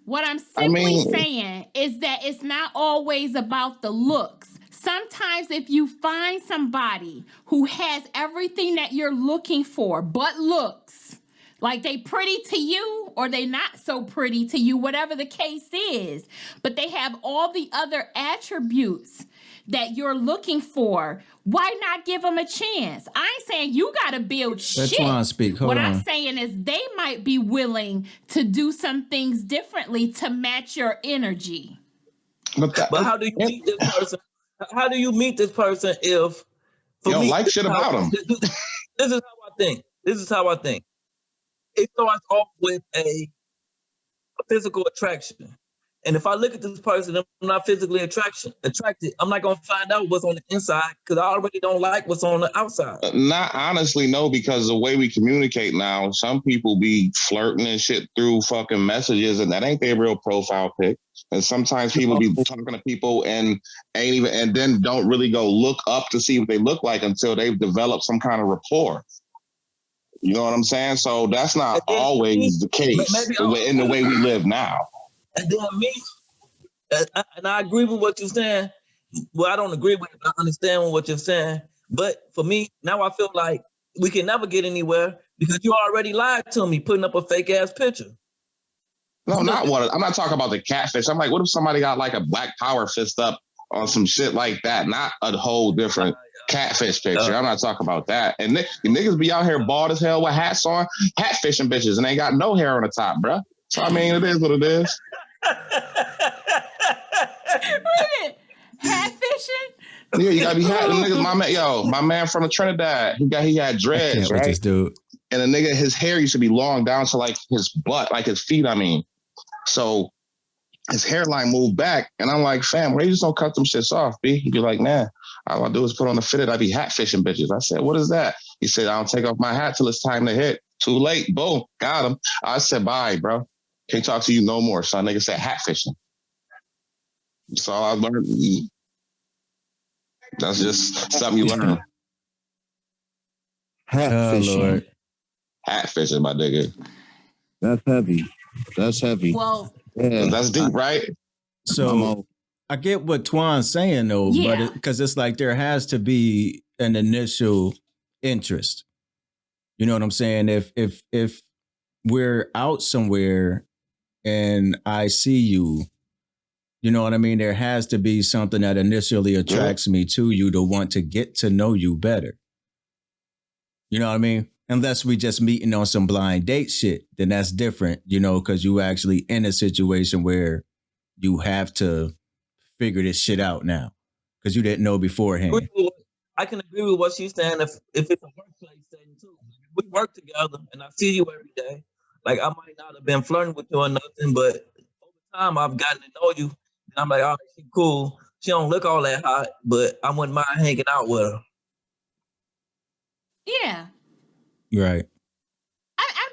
What I'm simply saying is that it's not always about the looks. Sometimes if you find somebody who has everything that you're looking for but looks, like they pretty to you or they not so pretty to you, whatever the case is, but they have all the other attributes that you're looking for, why not give them a chance? I ain't saying you got to build shit. That's why I speak. What I'm saying is they might be willing to do some things differently to match your energy. But how do you meet this person? How do you meet this person if you don't like shit about them? This is how I think. It starts off with a physical attraction. And if I look at this person, I'm not physically attracted. I'm not going to find out what's on the inside because I already don't like what's on the outside. Not honestly, no, because the way we communicate now, some people be flirting and shit through fucking messages, and that ain't their real profile pic. And sometimes people be talking to people and then don't really go look up to see what they look like until they've developed some kind of rapport. You know what I'm saying? So that's not always the case in the way we live now. And then and I agree with what you're saying. Well, I don't agree with it, but I understand what you're saying. But for me, now I feel like we can never get anywhere because you already lied to me, putting up a fake ass picture. No, I'm not talking about the catfish. I'm like, what if somebody got like a black power fist up on some shit like that? Not a whole different catfish picture. I'm not talking about that. And niggas be out here bald as hell with hats on, hat fishing bitches, and ain't got no hair on the top, bruh. So I mean, it is what it is. Hat fishing? Yeah, you gotta be hat. Niggas, my man from Trinidad, he had dreads, right? This dude. And the nigga, his hair used to be long down to like his butt, like his feet. I mean, so his hairline moved back, and I'm like, fam, why you just don't cut them shits off, B? He'd be like, man, all I do is put on the fitted. I be hat fishing bitches. I said, what is that? He said, I don't take off my hat till it's time to hit. Too late. Boom, got him. I said, bye, bro. Can't talk to you no more. So nigga said hat fishing. That's all I learned. That's just something you learn. Hat fishing. Lord. Hat fishing, my nigga. That's heavy. Well, yeah, that's deep, right? So I get what Twan's saying though, but because it's like there has to be an initial interest. You know what I'm saying? If we're out somewhere and I see you, you know what I mean? There has to be something that initially attracts me to you to want to get to know you better. You know what I mean? Unless we just meeting on some blind date shit, then that's different, you know, because you actually in a situation where you have to figure this shit out now because you didn't know beforehand. I can agree with what she's saying if it's a workplace setting too. We work together and I see you every day. Like I might not have been flirting with you or nothing, but over time I've gotten to know you. And I'm like, oh, she's cool. She don't look all that hot, but I wouldn't mind hanging out with her. Yeah. Right. I'm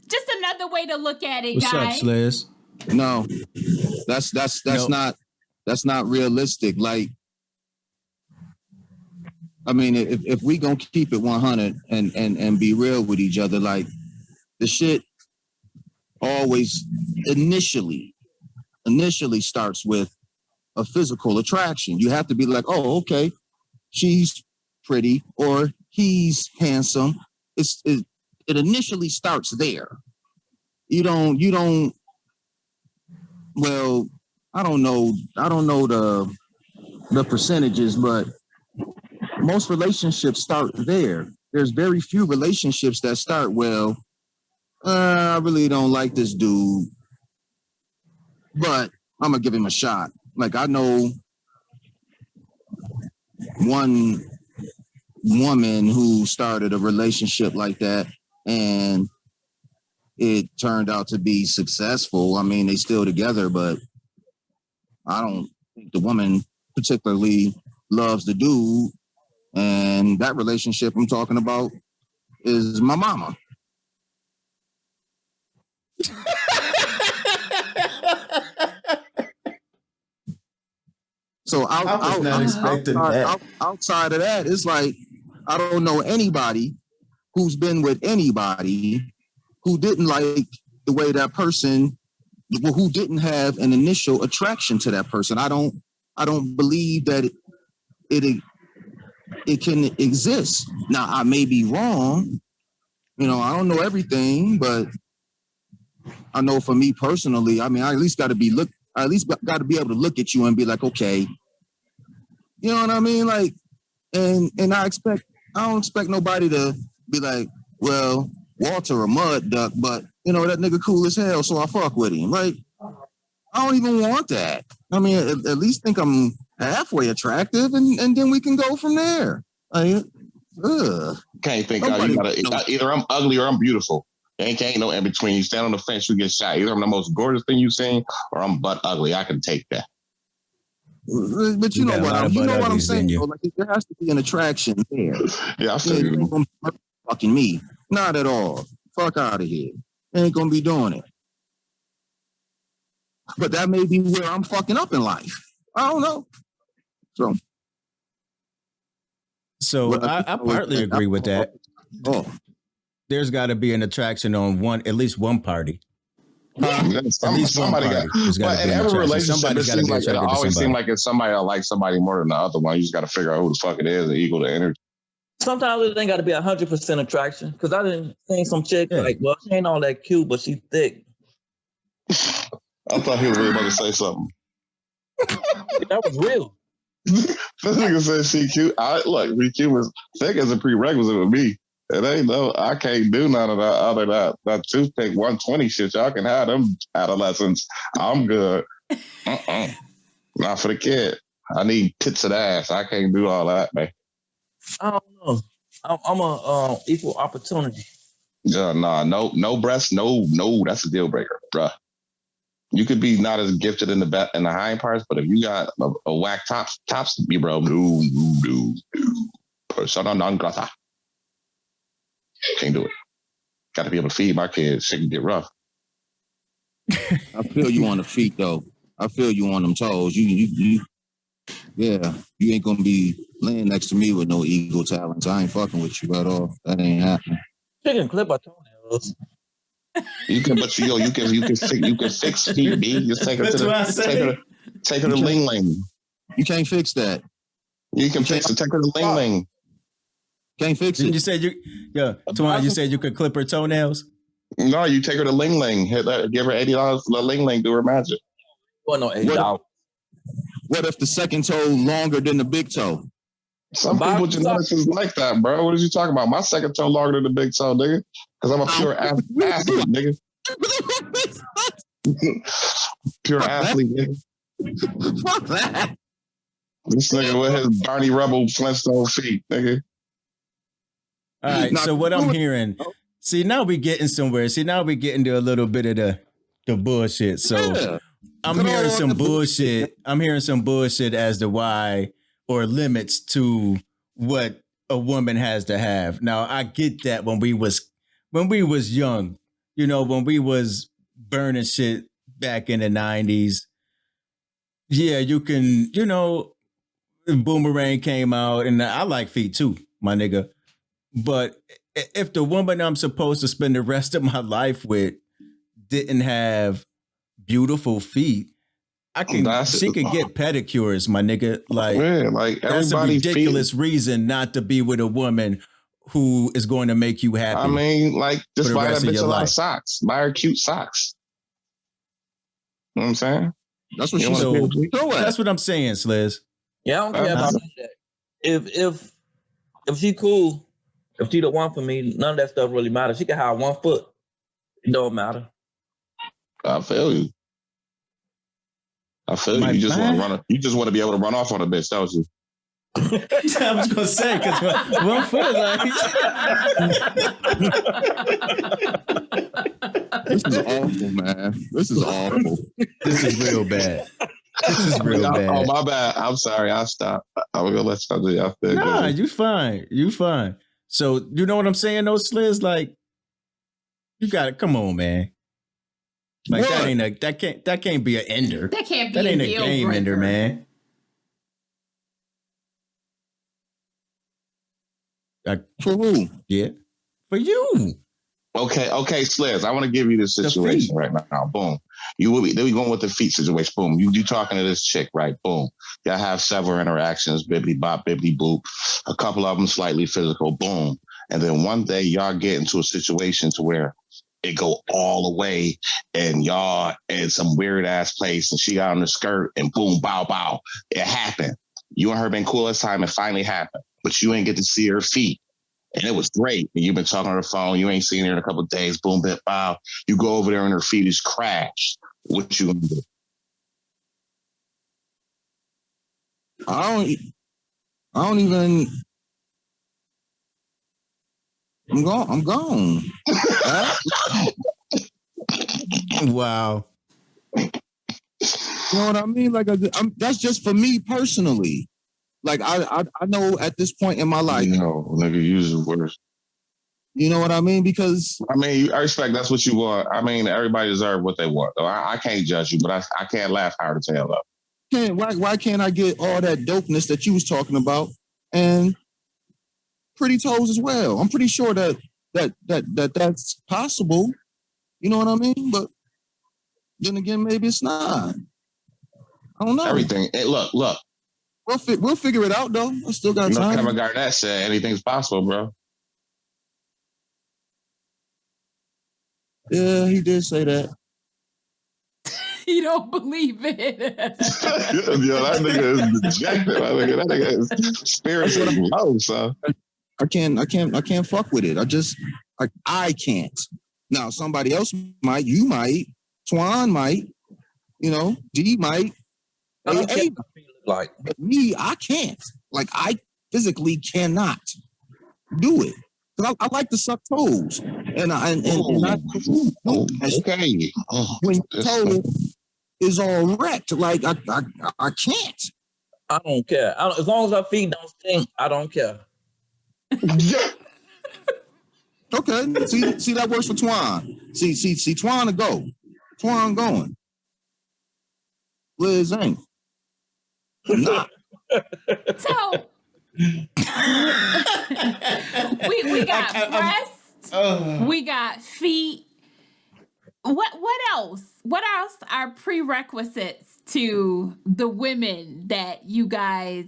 just another way to look at it, What's guys. up, Sliz? No, that's not realistic. Like, I mean, if we gonna keep it 100 and be real with each other, like the shit always initially starts with a physical attraction. You have to be like, oh, okay, she's pretty or he's handsome. It initially starts there. You don't. Well, I don't know the percentages, but most relationships start there. There's very few relationships that start, well, I really don't like this dude, but I'm gonna give him a shot. Like, I know one woman who started a relationship like that, and it turned out to be successful. I mean, they still together, but I don't think the woman particularly loves the dude. And that relationship I'm talking about is my mama. So outside of that, it's like, I don't know anybody who's been with anybody who didn't like the way that person, who didn't have an initial attraction to that person. I don't believe that it can exist. Now, I may be wrong. You know, I don't know everything, but I know for me personally, I mean, I at least got to be able to look at you and be like, okay, you know what I mean? Like, and I don't expect nobody to be like, well, Walter a mud duck, but you know, that nigga cool as hell, so I fuck with him. Like, I don't even want that. I mean, at least think I'm halfway attractive, and then we can go from there. Like, can't think either I'm ugly or I'm beautiful. Ain't no in between. You stand on the fence, you get shot. Either I'm the most gorgeous thing you've seen, or I'm butt ugly. I can take that. But you know what I'm saying. Like, there has to be an attraction there. Yeah, I feel you. Fucking me, not at all. Fuck out of here. Ain't gonna be doing it. But that may be where I'm fucking up in life. I don't know. So I partly agree with that. Oh, there's got to be an attraction on at least one party. Somebody got. But in every relationship, it always seems like it's somebody that likes somebody more than the other one. You just got to figure out who the fuck it is and equal the energy. Sometimes it ain't got to be 100% attraction. Because I didn't think some chick like, well, she ain't all that cute, but she thick. I thought he was really about to say something. That was real. This nigga said she cute. Look, be cute was thick as a prerequisite with me. It ain't no, I can't do none of that other than that toothpick 120 shit. Y'all can have them adolescents. I'm good. Not for the kid. I need tits and ass. I can't do all that, man. I don't know. I'm a equal opportunity. Yeah, no breasts, no, that's a deal breaker, bruh. You could be not as gifted in the hind parts, but if you got a whack tops, be bro, no. Persona non grata. Can't do it. Got to be able to feed my kids. Shit can get rough. I feel you on the feet though. I feel you on them toes. You ain't gonna be laying next to me with no ego talents. I ain't fucking with you at all. That ain't happening. You can clip my toenails. You can fix feet, B. Just take her to Ling Ling. You can't fix that. You can fix it. Take her to Ling Ling. Can't fix it. You said Twan, you said you could clip her toenails? No, you take her to Ling Ling. Give her $80 for the Ling Ling, do her magic. Well, no, $80. What if the second toe longer than the big toe? Some people genetics is like that, bro. What are you talking about? My second toe longer than the big toe, nigga. Because I'm a pure athlete, nigga. Pure athlete, nigga. Fuck that. This nigga with his Barney Rubble Flintstone feet, nigga. All right, so what I'm hearing, see, now we getting somewhere. See, now we getting to a little bit of the bullshit. So I'm hearing some bullshit. I'm hearing some bullshit as to why or limits to what a woman has to have. Now, I get that when we was young, you know, when we was burning shit back in the 90s. Yeah, you can, you know, Boomerang came out, and I like feet too, my nigga. But if the woman I'm supposed to spend the rest of my life with didn't have beautiful feet, She could get pedicures, my nigga. Like, yeah, like that's a ridiculous reason not to be with a woman who is going to make you happy. I mean, like, just buy that bitch a lot of socks. Buy her cute socks. You know what I'm saying? That's what she's so, that's what I'm saying, Sliz. Yeah, I don't care about that. If she cool, if she the one for me, none of that stuff really matters. She can have 1 foot. It don't matter. I feel you. You just want to run. You just want to be able to run off on a bitch, don't you? I was gonna say because 1 foot, like. This is awful, man. This is awful. This is real bad. This is real bad. Oh, my bad. I'm sorry. I'll stop. I'm gonna let y'all do y'all thing. Nah, you fine. You fine. So you know what I'm saying, though, Sliz? Like, you got it. Come on, man. Like what? that can't be an ender. That can't be a game breaker. Ender, man. For who? Yeah, for you. Okay, Sliz. I want to give you this situation right now. Boom. You will be. Then we going with the feet situation. Boom. You talking to this chick, right? Boom. Y'all have several interactions. Bibbidi bop, bibbidi boop. A couple of them slightly physical. Boom. And then one day y'all get into a situation to where it go all the way, and y'all in some weird ass place, and she got on the skirt, and boom, bow, bow. It happened. You and her been cool this time. It finally happened, but you ain't get to see her feet. And it was great. And you've been talking on the phone. You ain't seen her in a couple of days. Boom, bit, bow. You go over there and her feet is crashed. What you gonna do? I don't even. I'm gone. Wow. You know what I mean? Like, that's just for me personally. Like, I know at this point in my life. No, nigga, use the words. You know what I mean? Because I mean, I respect that's what you want. I mean, everybody deserves what they want. Though I can't judge you, but I can't laugh hard as hell up. Why can't I get all that dopeness that you was talking about and pretty toes as well? I'm pretty sure that's possible. You know what I mean? But then again, maybe it's not. I don't know. Everything. Hey, look. We'll figure it out, though. I still got time. Kevin Garnett said anything's possible, bro. Yeah, he did say that. You don't believe it. Yo, that nigga is dejected. That nigga is spirits is low, son. I can't fuck with it. I can't. Now somebody else might. You might. Twan might. You know, D might. Like, but me, I can't. Like, I physically cannot do it. Because I like to suck toes. And okay. When your toe is all wrecked, like, I can't. I don't care. As long as our feet don't stink, I don't care. Okay. See, that works for Twan. See, Twan to go. Twan going. Liz ain't. Nah. So we got breasts, we got feet. What else? What else are prerequisites to the women that you guys,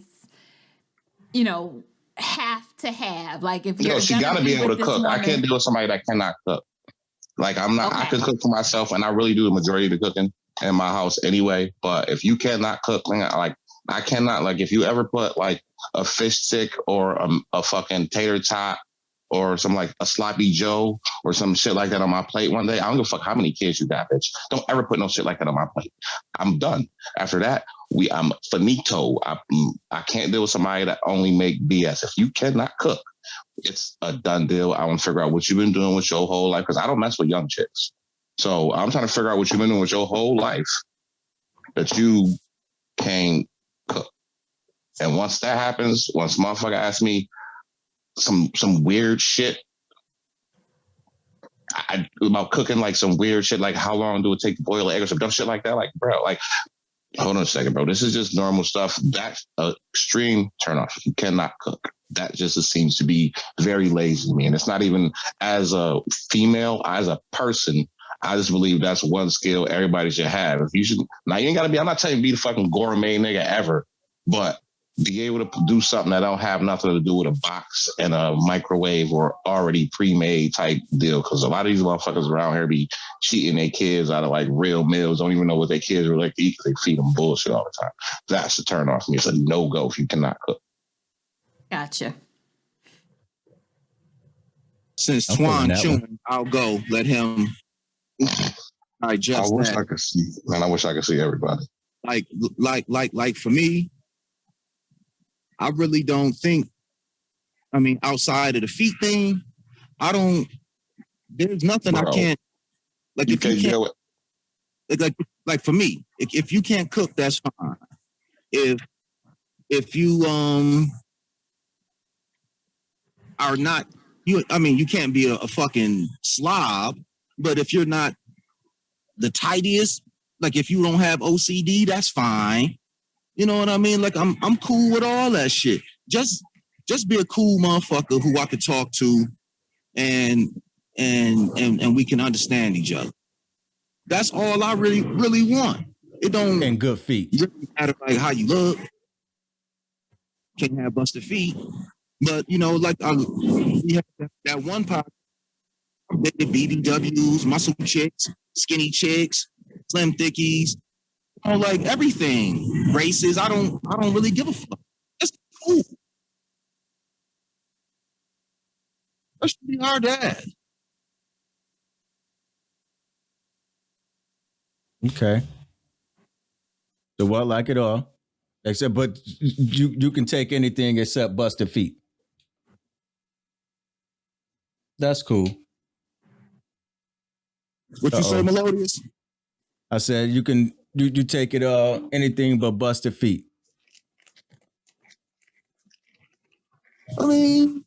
have to have? Like, if you're she gotta be able to cook. I can't deal with somebody that cannot cook. Like, I'm not. Okay. I can cook for myself, and I really do the majority of the cooking in my house anyway. But if you cannot cook, like, I cannot, like, if you ever put like a fish stick or a fucking tater tot or some like a sloppy Joe or some shit like that on my plate one day, I don't give a fuck how many kids you got, bitch. Don't ever put no shit like that on my plate. I'm done. After that, I'm finito. I can't deal with somebody that only make BS. If you cannot cook, it's a done deal. I want to figure out what you've been doing with your whole life, because I don't mess with young chicks. So I'm trying to figure out what you've been doing with your whole life that you can't cook. And once that happens, once motherfucker asks me some weird shit about cooking, like some weird shit, like how long do it take to boil an egg or some dumb shit like that, like, bro, like, hold on a second, bro. This is just normal stuff. That's an extreme turnoff. You cannot cook. That just seems to be very lazy to me. And it's not even as a female, as a person, I just believe that's one skill everybody should have. If you should, now you ain't gotta be. I'm not telling you to be the fucking gourmet nigga ever, but be able to do something that don't have nothing to do with a box and a microwave or already pre-made type deal. Because a lot of these motherfuckers around here be cheating their kids out of like real meals. Don't even know what their kids are like to eat because they feed them bullshit all the time. That's the turn off me. It's a no go if you cannot cook. Gotcha. Since Twan chewing, I'll go. Let him digest I wish that. I could see, man. I wish I could see everybody. Like for me, I really don't think. I mean, outside of the feet thing, there's nothing I can't. Like if you can't, like for me, if you can't cook, that's fine. If you are not. You can't be a fucking slob, but if you're not the tightest, like if you don't have OCD, that's fine. You know what I mean? Like I'm cool with all that shit. Just be a cool motherfucker who I could talk to, and we can understand each other. That's all I really want. It don't and good feet. It doesn't matter like how you look. Can't have busted feet. But, like we have that one part, I dated BBWs, muscle chicks, skinny chicks, slim thickies, like everything. Races, I don't really give a fuck. That's cool. That should be our dad. Okay. So what, like it all, except, but you can take anything except busted feet. That's cool. What you say, Melodious? I said you take it anything but busted feet. I mean,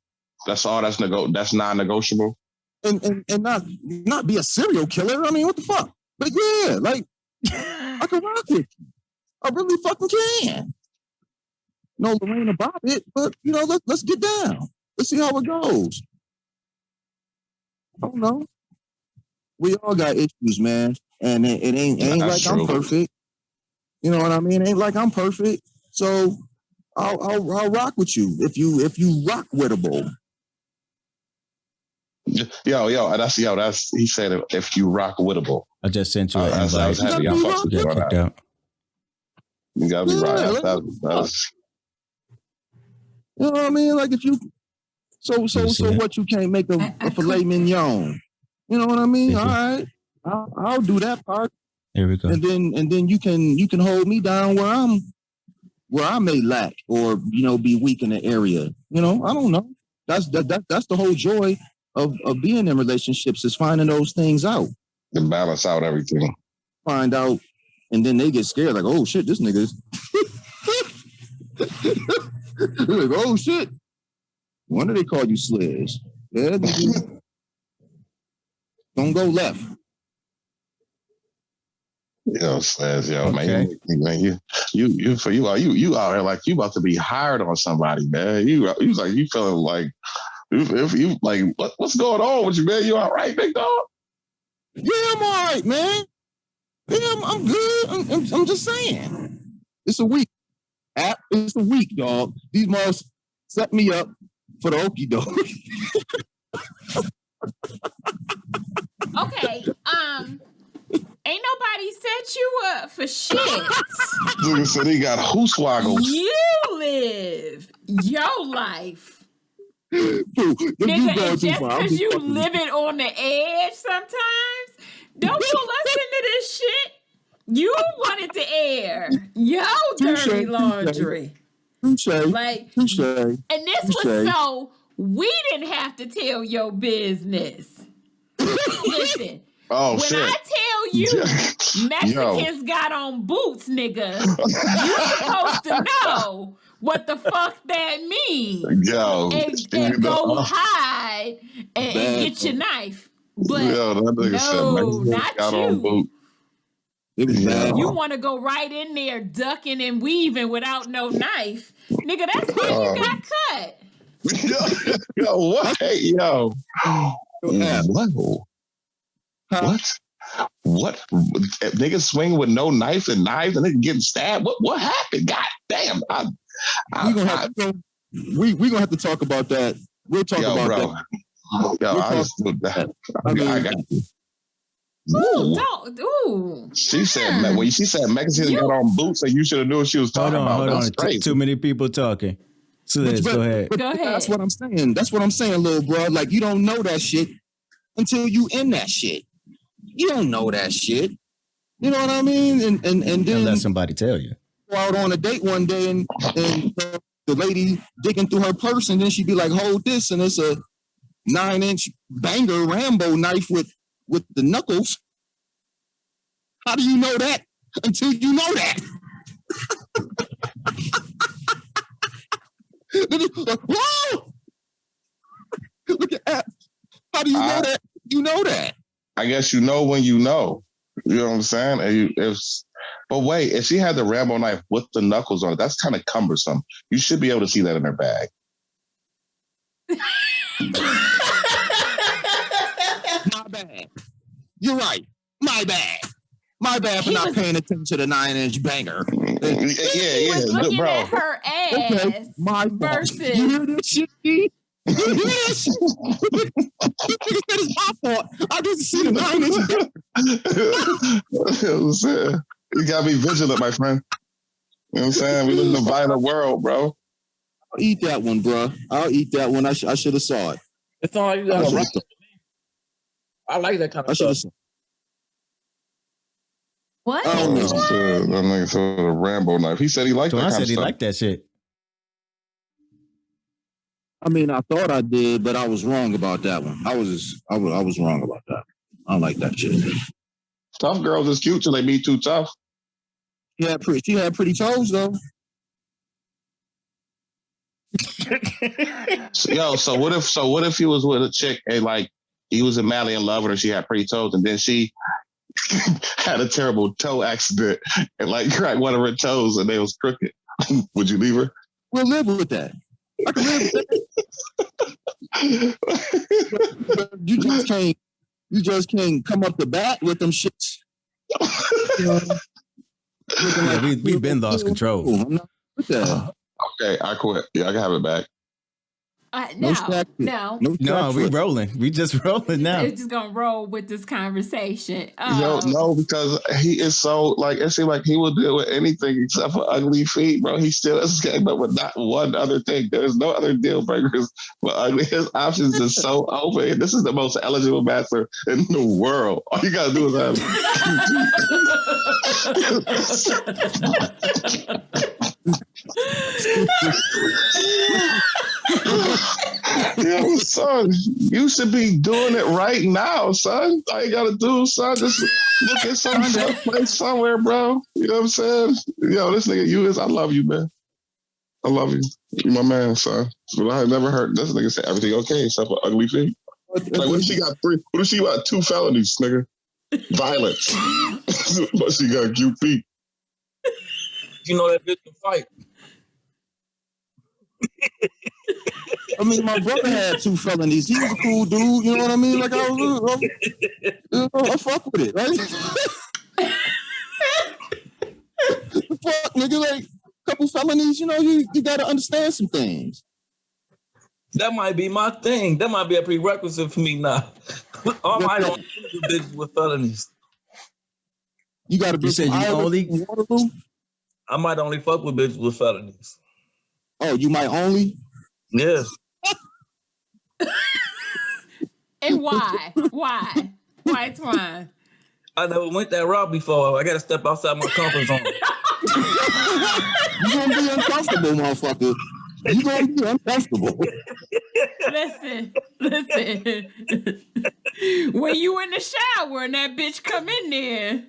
that's all. That's non-negotiable. And not be a serial killer. I mean, what the fuck? But yeah, like I can rock with you. I really fucking can. No Lorraine about it, but let's get down. Let's see how it goes. I don't know. We all got issues, man, and it ain't like true. I'm perfect. You know what I mean? It ain't like I'm perfect. So I'll rock with you if you rock wittable. That's he said if you rock wittable. I just sent you an invite. You gotta be right. That's you know what I mean? Like if you so what, you can't make a filet mignon. You know what I mean? All right. I'll do that part. There we go. And then you can hold me down where I may lack or be weak in the area. I don't know. That's the whole joy of being in relationships, is finding those things out. To balance out everything. Find out, and then they get scared, like, oh shit, this nigga is like, oh shit. When do they call you Sliz? Yeah, don't go left. Sliz, man, you out here like you about to be hired on somebody, man. You like you feeling like if you like what's going on with you, man? You all right, big dog? Yeah, I'm all right, man. Yeah, I'm good. I'm just saying. It's a week. It's a week, dog. These moms set me up for the okie doke. Okay, ain't nobody set you up for shit. Dude said he got hooswaggles. You live your life. Nigga, and just because you living on the edge sometimes, don't pull us into this shit. You wanted to air your dirty laundry. Like, and this was so we didn't have to tell your business. Listen. When shit. I tell you Mexicans got on boots, nigga, you're supposed to know what the fuck that means. And go hide and get your knife. But no, not you. You want to go right in there ducking and weaving without no knife. Nigga, that's why you got cut. What? What? Huh? What? What? Niggas swinging with no knife and knives and niggas getting stabbed? What happened? God damn. We gonna have to talk about that. We'll talk about that. I got you. Ooh. She said when she said Mexican got on boots, and you should have knew what she was talking about. Hold on. Too many people talking. So go ahead. Go ahead. That's what I'm saying. Little bro. Like, you don't know that shit until you in that shit. You don't know that shit. You know what I mean? And then let somebody tell you. Go out on a date one day and the lady digging through her purse, and then she'd be like, hold this, and it's a 9-inch banger Rambo knife with the knuckles. How do you know that until you know that? Whoa! Look at that. How do you know that? You know that. I guess you know when you know. You know what I'm saying? But wait, if she had the Rambo knife with the knuckles on it, that's kind of cumbersome. You should be able to see that in her bag. My bad. You're right. My bad for not paying attention to the 9-inch banger. Yeah, looking bro. at her ass. Okay, my versus. You hear this shit? You hear this shit? It's my fault. I didn't see the 9-inch. You gotta be vigilant, my friend. You know what I'm saying? We live in a violent world, bro. I'll eat that one, bro. I'll eat that one. I should have saw it. It's all you got. I like that kind of stuff. What? Oh, no. That nigga said a Rambo knife. He said he liked that kind of stuff. I said he liked that shit. I mean, I thought I did, but I was wrong about that one. I was wrong about that. I don't like that shit. Tough girls is cute till they be too tough. She had pretty toes though. So what if he was with a chick and like he was madly in love with her, she had pretty toes, and then she had a terrible toe accident and like cracked one of her toes and they was crooked. Would you leave her? We'll live with that. I can live with that. You just can't come up the bat with them shits. Yeah, we've been lost control. I'm not with that. Okay, I quit. Yeah, I can have it back. No, we rolling. We just rolling now. It's just gonna roll with this conversation. No, because he is so like it seems like he will deal with anything except for ugly feet, bro. He still is getting up with not one other thing. There's no other deal breakers but ugly. His options is so open. This is the most eligible master in the world. All you gotta do is Yo, son, you should be doing it right now, son. All you gotta do, son, just look at some place somewhere, bro. You know what I'm saying? Yo, this nigga, I love you, man. I love you. You my man, son. But I have never heard this nigga say everything okay except for ugly feet. Like, what if she got 3? What if she got 2 felonies, nigga? Violence. But she got cute feet. You know that bitch can fight. I mean, my brother had 2 felonies. He was a cool dude. You know what I mean? Like, I fuck with it, right? Fuck, nigga, like, a couple felonies, you know, you got to understand some things. That might be my thing. That might be a prerequisite for me now. I don't do bitches with felonies. You got to be. I might only fuck with bitches with felonies. Oh, you might only? Yeah. And why? Why, Antwan? I never went that route before. I got to step outside my comfort zone. You're going to be uncomfortable, motherfucker. You're going to be uncomfortable. Listen. When you in the shower and that bitch come in there,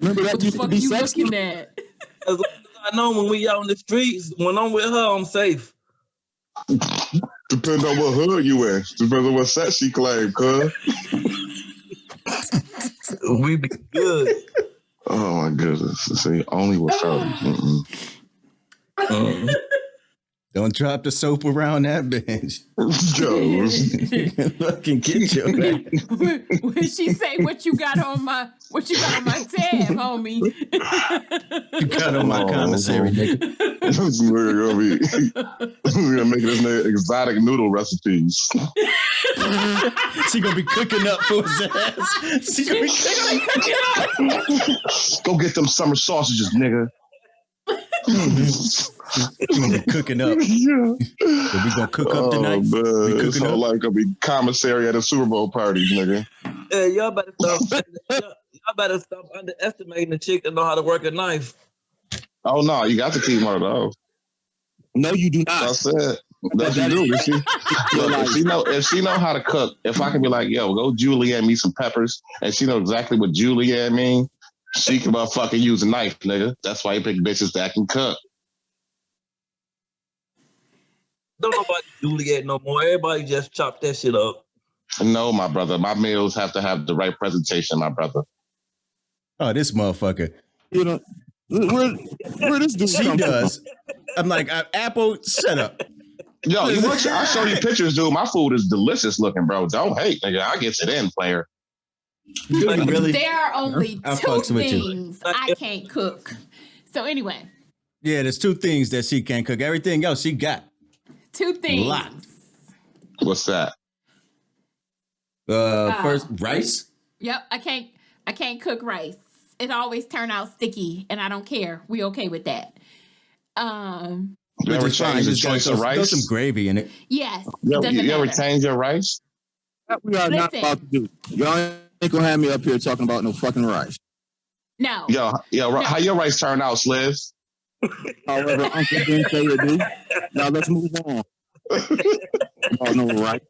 remember that used to be sexy? Looking at? As long as I know when we out in the streets, when I'm with her, I'm safe. Depends on what hood you in. Depends on what set she claimed, cuz. We be good. Oh my goodness. See, only with fellas. Don't drop the soap around that bench. Yo, Fucking get your ass. When she say what you got on my tab, homie. You got on my commissary, nigga. This nigga gonna make this nigga exotic noodle recipes. She gonna be cooking up for his ass. She gonna be cooking up. Go get them summer sausages, nigga. She gonna be cooking up. Yeah. We gonna cook up tonight. Man, We this cooking whole up. life gonna be commissary at a Super Bowl party, nigga. Yeah, y'all better stop underestimating the chick that know how to work a knife. Oh no, you got to keep one of those. No, you do not. That's it. That's you do. Look, if she know how to cook, if I can be like, yo, go julienne me some peppers, and she know exactly what julienne mean, she can motherfucking use a knife, nigga. That's why you pick bitches that can cook. Don't nobody Juliet no more. Everybody just chop that shit up. No, my brother. My meals have to have the right presentation, my brother. Oh, this motherfucker. You know, where this dude She come does. I'm like, Apple, shut up. Yo, I'll show you pictures, dude. My food is delicious looking, bro. Don't hate, nigga. I get it in, player. Do you really? There are only I two fucks with you. things I can't cook. So anyway, Yeah, there's two things that she can't cook. Everything else she got. two things. Locked. What's that? First, rice. Yep, I can't cook rice. It always turn out sticky, and I don't care. We okay with that. You ever Which is fine. change the Just gotta choice of throw rice? some gravy in it. Yes. You doesn't ever matter. change your rice? That we are not Listen. about to do. Y'all ain't gonna have me up here talking about no fucking rice. No. How your rice turn out, Sliz? However, Uncle Ben say it do. Now let's move on. Oh no, rice.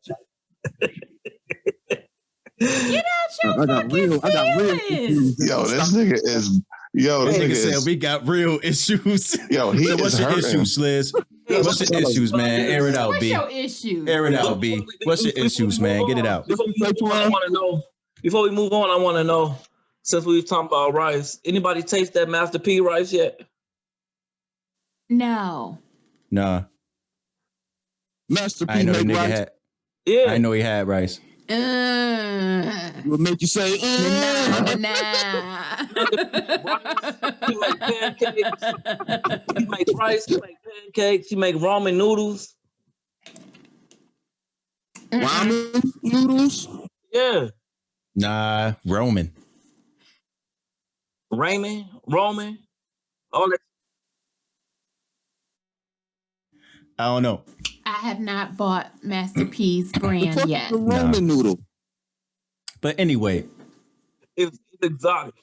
Get out your I got real feelings. Yo, this nigga is. Yo, this Nigga nigga said is. we got real issues. Yo, he So what's is your hurting. issues, Sliz? What's your issues, man? Air it out, What's B. your issue? Air it out, B. What's your issues, man? Get it out. Before we move on, I want to know. Before we move on, I want to know. Since we were talking about rice, anybody taste that Master P rice yet? No. Nah, Master I P know the make nigga rice. had. Yeah. I know he had rice. It would make you say, Nah. He make pancakes. He make rice. He make pancakes. He make ramen noodles. ramen noodles. Yeah. Nah, Roman. Roman. All that. I don't know. I have not bought Master P's The brand fuck yet. is a ramen noodle? But anyway, It's exotic.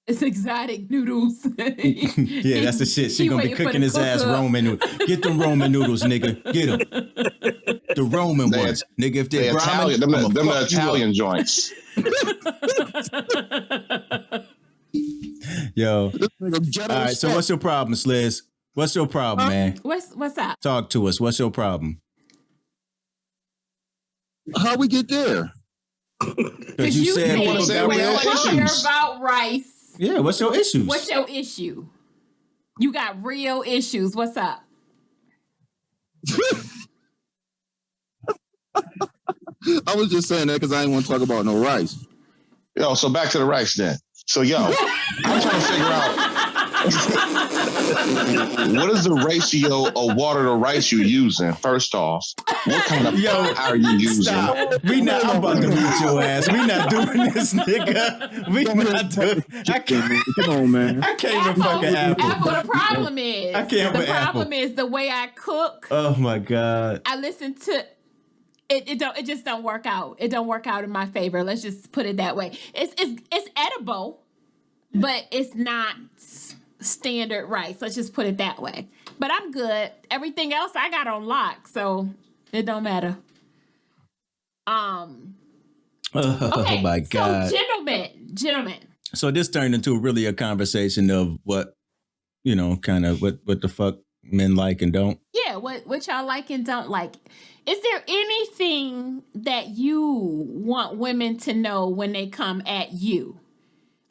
It's exotic noodles. yeah, that's the shit. She He gonna be waiting for cooking the his ass cook-up. Roman noodles. Get them Roman noodles, nigga. Get them. The Roman They- ones, nigga. If The they're Italian, ramen, them the I'ma fuck you up. Italian joints. Yo. This nigga ghetto All right. So shit. what's your problem, Sliz? What's your problem, man? What's up? Talk to us. What's your problem? How we get there? Because you said said wanna people say got we real got don't care issues. about rice. Yeah. What's your issues? What's your issue? You got real issues. What's up? I was just saying that because I didn't want to talk about no rice. Yo, so back to the rice then. So yo, I'm trying to figure out what is the ratio of water to rice you using? First off, what kind of Yo, pot are you using? Stop. We not. I'm about to beat your ass. We not doing this, nigga. We not doing. Come on, man. I can't even fucking apple. The problem is I can't the with problem apple. is the way I cook. Oh my god. I listen to it just don't work out. It don't work out in my favor. Let's just put it that way. It's edible, but it's not standard rice. Let's just put it that way. But I'm good. Everything else I got on lock, so it don't matter. Oh Okay, my god. So gentlemen. So this turned into really a conversation of what, kind of what the fuck men like and don't. Yeah, what y'all like and don't like. Is there anything that you want women to know when they come at you?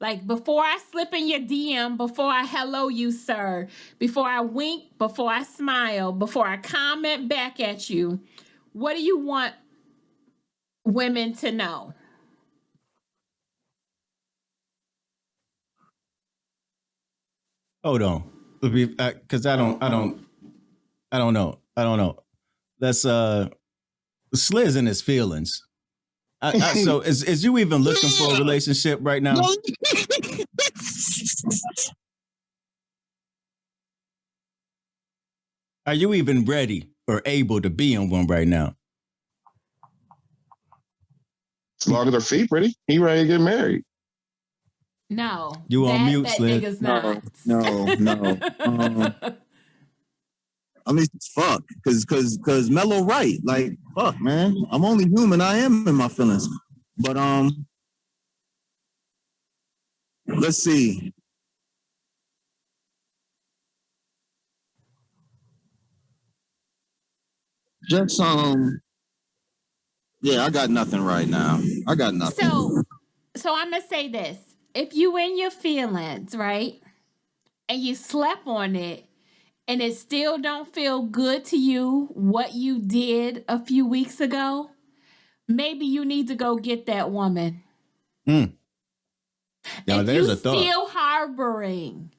Like before I slip in your DM, before I hello you, sir, before I wink, before I smile, before I comment back at you, what do you want women to know? Hold on, because I don't know. That's Sliz in his feelings. So is you even looking for a relationship right now? Are you even ready or able to be in one right now? As long as her feet pretty, he ready to get married. No. You on mute, that Sliz? nigga's not. No. I mean, fuck, cause Mello right. Like, fuck, man. I'm only human. I am in my feelings. But let's see. Just yeah, I got nothing right now. I got nothing. So I'm gonna say this: if you in your feelings, right, and you slept on it, and it still don't feel good to you what you did a few weeks ago, maybe you need to go get that woman. Now if there's you a thought. Still harboring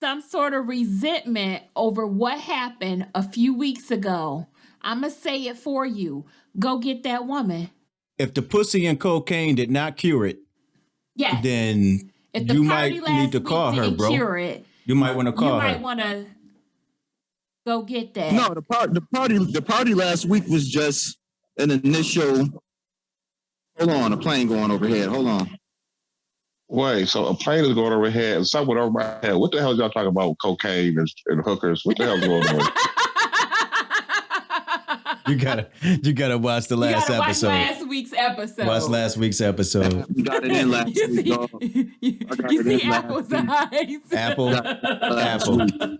some sort of resentment over what happened a few weeks ago, I'm gonna say it for you. Go get that woman. If the pussy and cocaine did not cure it, Yes. then If the you party might last need to week call her, didn't bro. cure it, You might want to call you her. might want to go get that. No, the party last week was just an initial. Hold on, a plane going overhead. Hold on. Wait, so a plane is going overhead and someone over my head. What the hell is y'all talking about? Cocaine and hookers? What the hell's going on? You gotta watch the last episode. Watch last week's episode. Watch last week's episode. We got it in last week, dog. You see Apple's eyes. Apple.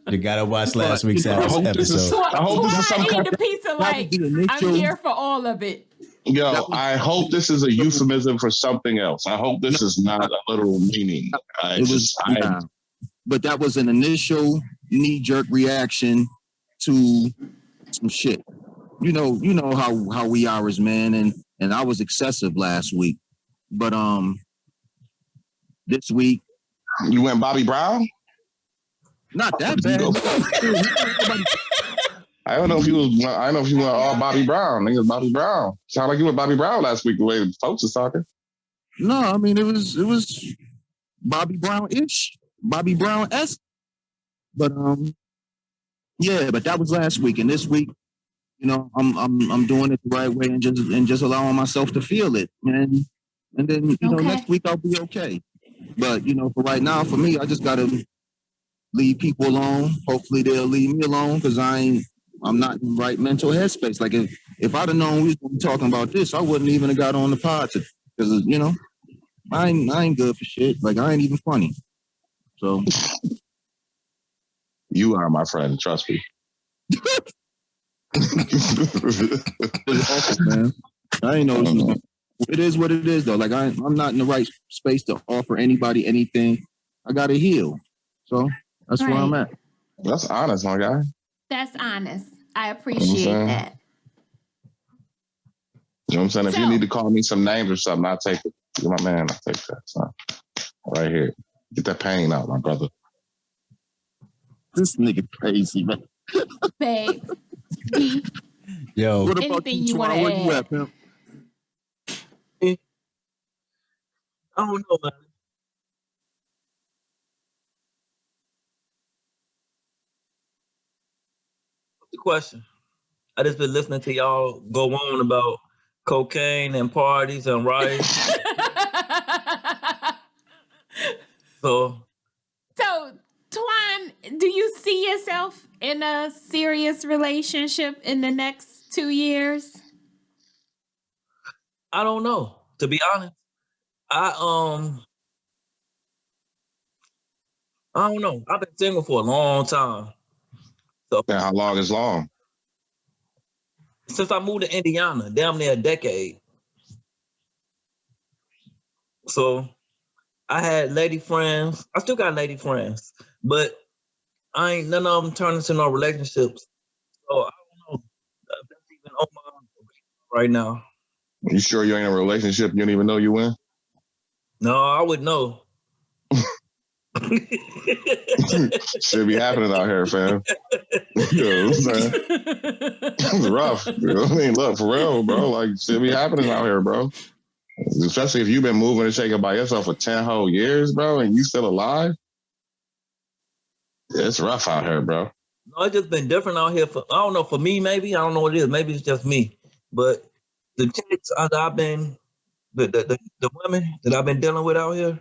You gotta watch last week's episode. I hope this is some kind the pizza like I'm here for all of it. Yo, I hope this is a euphemism for something else. I hope this is not a literal meaning. But that was an initial knee-jerk reaction to some shit. You know how we are as men, and I was excessive last week. But this week you went Bobby Brown? Not that bad. I don't know if you went all Bobby Brown. Nigga, Bobby Brown. Sound like you went Bobby Brown last week the way the folks was talking. No, I mean it was Bobby Brown-ish. Bobby Brown-esque. But yeah, but that was last week. And this week, you know, I'm doing it the right way and just allowing myself to feel it. And then, you know, next week I'll be okay. But, you know, for right now, for me, I just gotta leave people alone. Hopefully they'll leave me alone because I'm not in the right mental headspace. Like if I'd have known we was gonna be talking about this, I wouldn't even have got on the pod because you know, I ain't good for shit. Like I ain't even funny. So you are my friend, trust me. Man. I ain't know. It is what it is though. Like I'm not in the right space to offer anybody anything. I gotta heal. So that's where I'm at. That's honest, my guy. That's honest. I appreciate that. You know what I'm saying? If you need to call me some names or something, I'll take it. You're my man, I'll take that. So, right here. Get that pain out, my brother. This nigga crazy, man. Babe. Yo. What about anything you want to add? You at, pimp? I don't know, man. The question. I just been listening to y'all go on about cocaine and parties and rice. So, Twan, do you see yourself in a serious relationship in the next 2 years? I don't know. To be honest, I don't know. I've been single for a long time. So, and how long is long? Since I moved to Indiana, damn near a decade. So I had lady friends. I still got lady friends, but I ain't none of them turned into no relationships. So I don't know if that's even on my right now. You sure you ain't in a relationship you don't even know you in? No, I would know. Shit be happening out here, fam. You know what I'm saying? It's rough. You know what I mean? Look, for real, bro. Like, shit be happening out here, bro. Especially if you've been moving and shaking by yourself for 10 whole years, bro, and you still alive. It's rough out here, bro. No, it's just been different out here. I don't know, for me, maybe. I don't know what it is. Maybe it's just me. But the chicks that I've been, the women that I've been dealing with out here,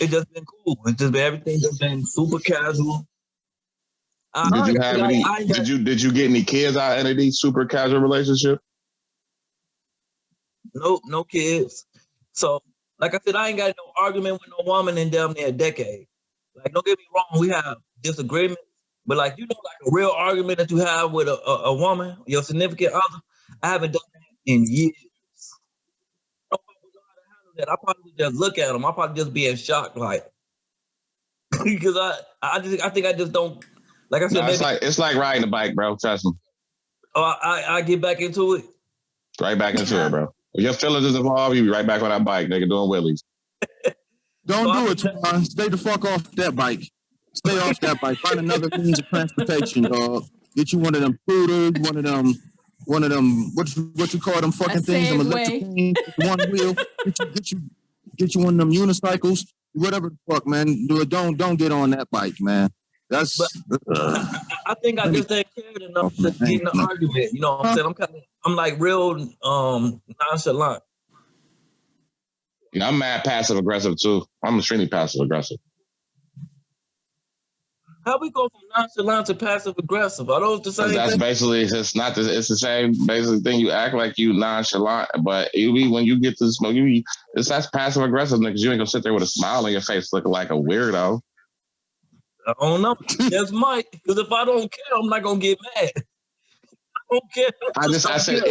it's just been cool. It's just been everything just been super casual. Did you have any? Did you get any kids out of any super casual relationship? No kids. So, like I said, I ain't got no argument with no woman in damn near a decade. Like, don't get me wrong, we have disagreements, but like, you know, like a real argument that you have with a woman, your significant other, I haven't done that in years. I don't know how to handle that. I probably would just look at them. I probably just be in shock, like, because I think I just don't. Like I said, no, it's like riding a bike, bro. Trust me. Oh, I get back into it. Right back into it, bro. If your feelings is involved, you be right back on that bike, nigga, doing wheelies. Don't do it, Twan. Stay the fuck off that bike. Stay off that bike. Find another means of transportation, dog. Get you one of them scooters, one of them. What you call them fucking things? Them electric things, one wheel. Get you one of them unicycles. Whatever the fuck, man. Do it. Don't get on that bike, man. That's. I think I just ain't cared enough to get in an argument. You know what I'm saying? I'm like real nonchalant. Yeah, I'm mad passive aggressive too. I'm extremely passive aggressive. How we go from nonchalant to passive aggressive? Are those the same? That's thing? basically it's not. It's the same basic thing. You act like you nonchalant, but when you get to the smoke, that's passive aggressive because you ain't gonna sit there with a smile on your face looking like a weirdo. I don't know. That's Mike. Because if I don't care, I'm not gonna get mad. I don't care. I said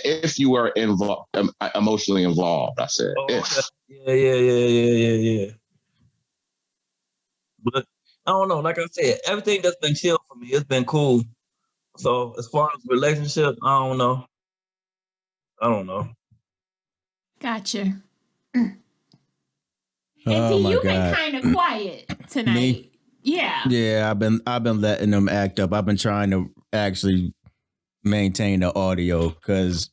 if you were involved, emotionally involved. I said if. Yeah. But I don't know. Like I said, everything that's been chill for me, it's been cool. So as far as relationship, I don't know. Gotcha. Oh and my you've God. been kind of quiet tonight. Me? Yeah. I've been letting them act up. I've been trying to actually maintain the audio because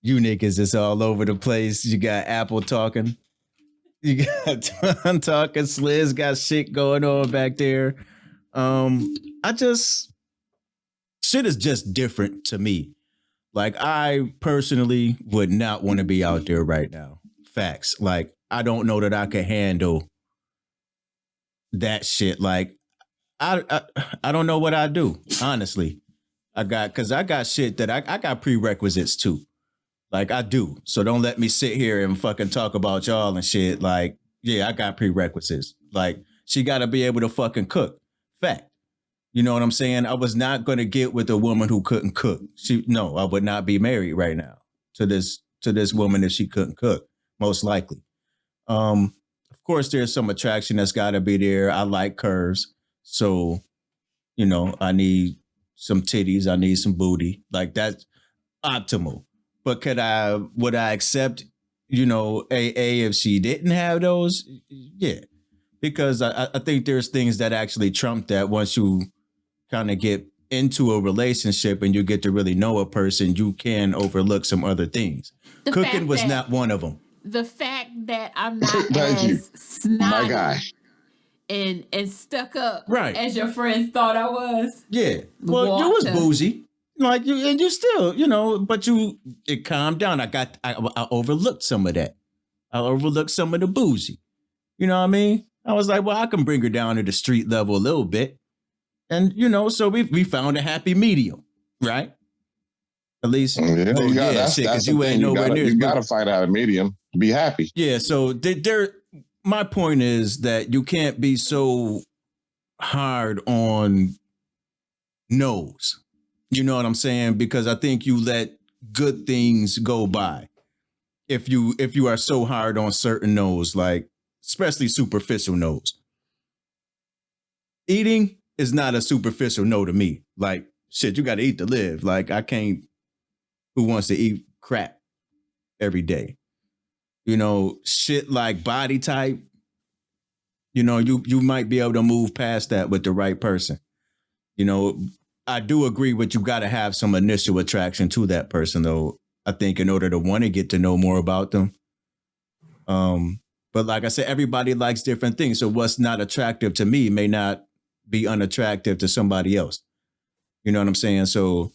you niggas is all over the place. You got Apple talking. You got Twan talking. Sliz got shit going on back there. Shit is just different to me. Like, I personally would not want to be out there right now. Facts. Like, I don't know that I could handle that shit. Like, I don't know what I do, honestly. I got shit that I got prerequisites too. Like, I do. So don't let me sit here and fucking talk about y'all and shit. Like, yeah, I got prerequisites. Like, she got to be able to fucking cook. Fact. You know what I'm saying? I was not going to get with a woman who couldn't cook. I would not be married right now to this woman if she couldn't cook, most likely. Of course, there's some attraction that's got to be there. I like curves. So, I need some titties. I need some booty. Like, that's optimal. But would I accept, AA if she didn't have those? Yeah. Because I think there's things that actually trump that once you kind of get into a relationship and you get to really know a person, you can overlook some other things. Cooking was not one of them. The fact that I'm not as snotty and stuck up as your friends thought I was. Yeah. Well, Walter. You was bougie. Like you, and you still, but it calmed down. I overlooked some of that. I overlooked some of the bougie. You know what I mean? I was like, well, I can bring her down to the street level a little bit. And, so we found a happy medium, right? At least, because you ain't nowhere near. You got to find out a medium to be happy. Yeah, so my point is that you can't be so hard on no's. You know what I'm saying? Because I think you let good things go by. if you are so hard on certain no's, like especially superficial no's. Eating is not a superficial no to me. Like, shit, you got to eat to live. Like, I can't. Who wants to eat crap every day? You know, shit like body type. You know, you might be able to move past that with the right person. You know, I do agree with you got to have some initial attraction to that person, though. I think in order to want to get to know more about them. But like I said, everybody likes different things. So what's not attractive to me may not be unattractive to somebody else. You know what I'm saying? So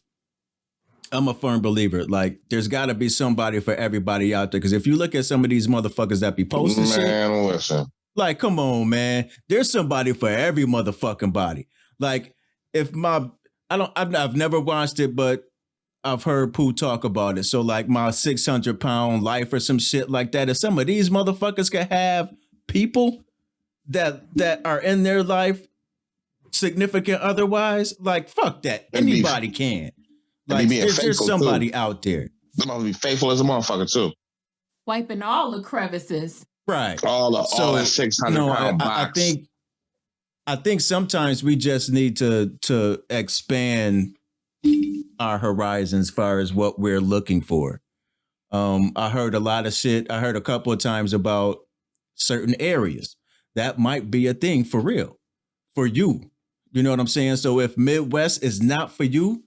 I'm a firm believer. Like, there's got to be somebody for everybody out there. Because if you look at some of these motherfuckers that be posting shit, listen. Like, come on, man. There's somebody for every motherfucking body. Like, if I've never watched it, but I've heard Pooh talk about it. So, like, my 600-pound life or some shit like that. If some of these motherfuckers could have people that are in their life, significant otherwise, like, fuck that. Anybody can. Like, there's somebody out there. They're going to be faithful as a motherfucker, too. Wiping all the crevices. Right. All that 600-pound box. I think sometimes we just need to expand our horizons as far as what we're looking for. I heard a lot of shit. I heard a couple of times about certain areas. That might be a thing for real. For you. You know what I'm saying? So if Midwest is not for you,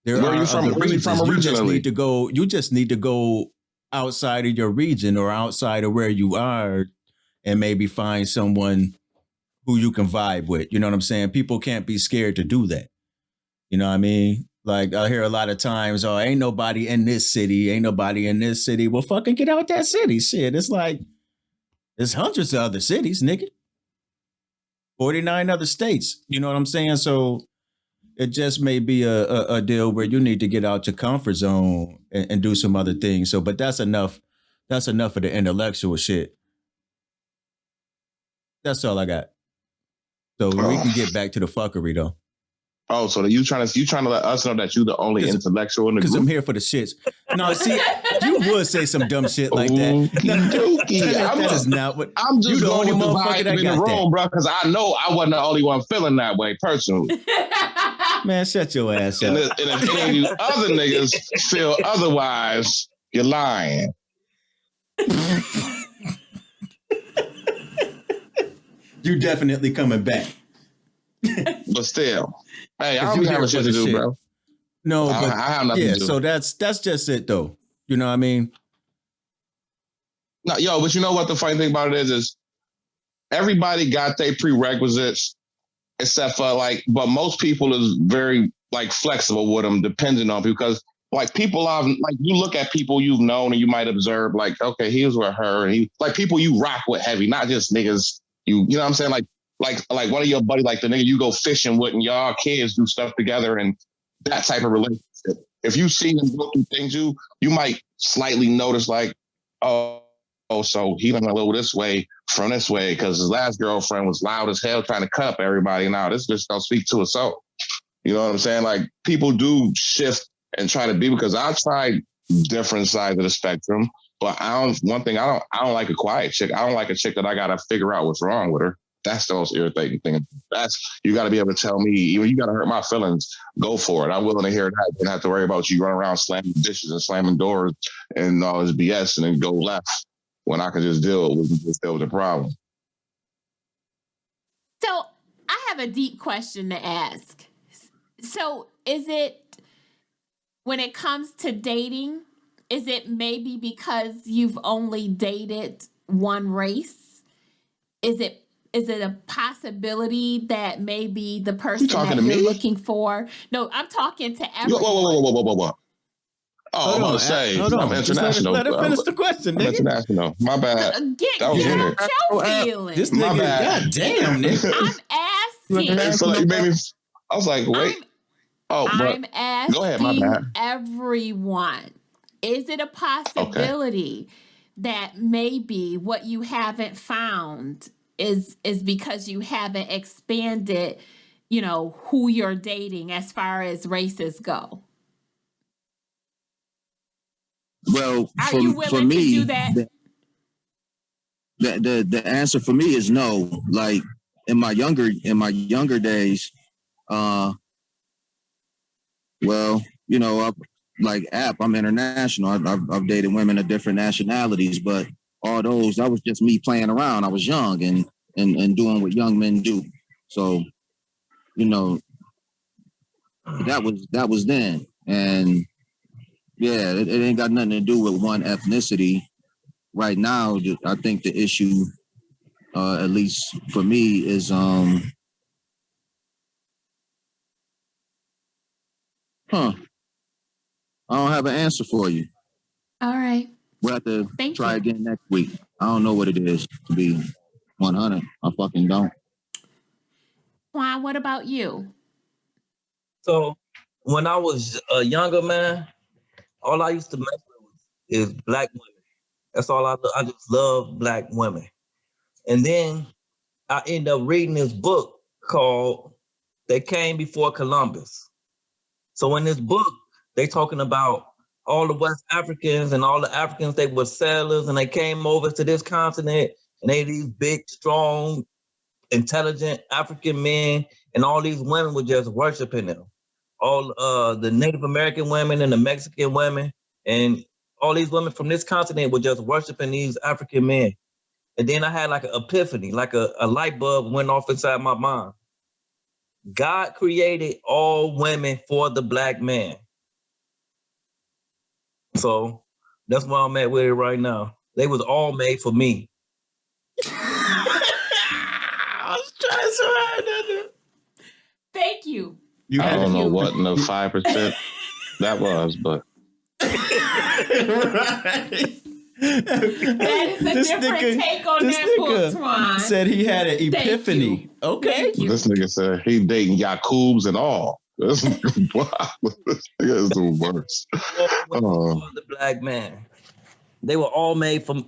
there are other regions. You just need to go outside of your region or outside of where you are and maybe find someone who you can vibe with. You know what I'm saying? People can't be scared to do that. You know what I mean? Like, I hear a lot of times, oh, ain't nobody in this city. Ain't nobody in this city. Well, fucking get out that city. Shit, it's like, there's hundreds of other cities, nigga. 49 other states. You know what I'm saying? So it just may be a deal where you need to get out your comfort zone and do some other things. So, but that's enough. That's enough of the intellectual shit. That's all I got. So we can get back to the fuckery though. Oh, so you trying to let us know that you the only intellectual in the group? Because I'm here for the shits. No, see, you would say some dumb shit like that. That is not what. I'm just you the going only with the motherfucker that vibe in the room, bro. Because I know I wasn't the only one feeling that way personally. Man, shut your ass up. And if any of you other niggas feel otherwise, you're lying. You definitely coming back. But still, hey, I don't have shit to do, bro. No, but I have nothing to do. So that's just it, though. You know what I mean? No, but you know what the funny thing about it is everybody got their prerequisites, except for but most people is very flexible with them, depending on because people have you look at people you've known and you might observe okay, he was with her, and he people you rock with heavy, not just niggas. You know what I'm saying? Like one of your buddy, the nigga you go fishing with and y'all kids do stuff together and that type of relationship. If you see them go through things, you might slightly notice so he went a little this way from this way because his last girlfriend was loud as hell trying to cut up everybody. Now this bitch don't speak to us. So, you know what I'm saying? People do shift and try to be because I tried different sides of the spectrum, but I don't like a quiet chick. I don't like a chick that I gotta figure out what's wrong with her. That's the most irritating thing. You got to be able to tell me, you got to hurt my feelings. Go for it. I'm willing to hear that. You don't have to worry about you running around slamming dishes and slamming doors and all this BS and then go left when I can just deal with the problem. So I have a deep question to ask. So is it, when it comes to dating, is it maybe because you've only dated one race? Is it a possibility that maybe the person that you're looking for? No, I'm talking to everyone. Whoa. Oh, I'm about to say, I'm international. Let her finish the question, nigga. International. My bad. Get out your feelings. This nigga, goddamn, nigga. I'm asking. So you made me, I was like, wait. I'm asking go ahead, my bad. Everyone. Is it a possibility that maybe what you haven't found is because you haven't expanded, who you're dating as far as races go? Well, Are you willing for me, to do that? The answer for me is no. Like in my younger days, well, you know, I'm international. I've dated women of different nationalities, but all those, that was just me playing around. I was young and doing what young men do. So, you know, that was then. And yeah, it ain't got nothing to do with one ethnicity. Right now, I think the issue, at least for me, is I don't have an answer for you. All right. We'll have to try you. again next week. I don't know what it is, to be 100. I fucking don't. Juan, what about you? So when I was a younger man, all I used to mess with is black women. That's all I just love black women. And then I ended up reading this book called They Came Before Columbus. So in this book, they talking about all the West Africans and all the Africans, they were settlers and they came over to this continent and they these big, strong, intelligent African men, and all these women were just worshiping them. All the Native American women and the Mexican women and all these women from this continent were just worshiping these African men. And then I had like an epiphany, like a light bulb went off inside my mind. God created all women for the black man. So that's where I'm at with it right now. They was all made for me. I was trying so hard. Thank you. I don't know what in the 5% that was, but right. That is a different take on that book, Twan. Said he had an epiphany. Okay. This nigga said he dating Yakubs and all. This nigga is the worst. The black man. They were all made for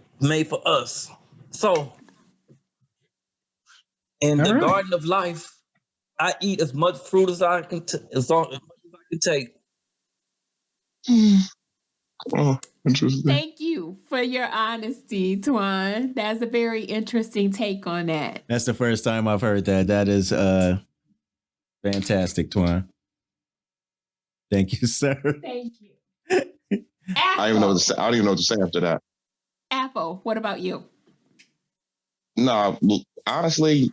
us. So in the garden of life, I eat as much fruit as I can as much as I can take. Oh, interesting. Thank you for your honesty, Twan. That's a very interesting take on that. That's the first time I've heard that. That is fantastic, Twan. Thank you, sir. Thank you. I don't even know what to say after that. Apple, what about you? No, honestly,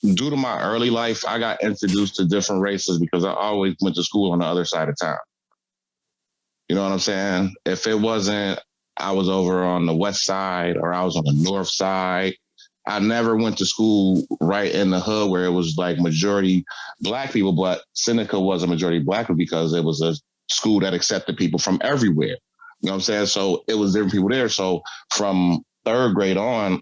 due to my early life, I got introduced to different races because I always went to school on the other side of town. You know what I'm saying? If it wasn't, I was over on the west side or I was on the north side. I never went to school right in the hood where it was like majority black people, but Seneca was a majority black people because it was a school that accepted people from everywhere. You know what I'm saying? So it was different people there. So from third grade on,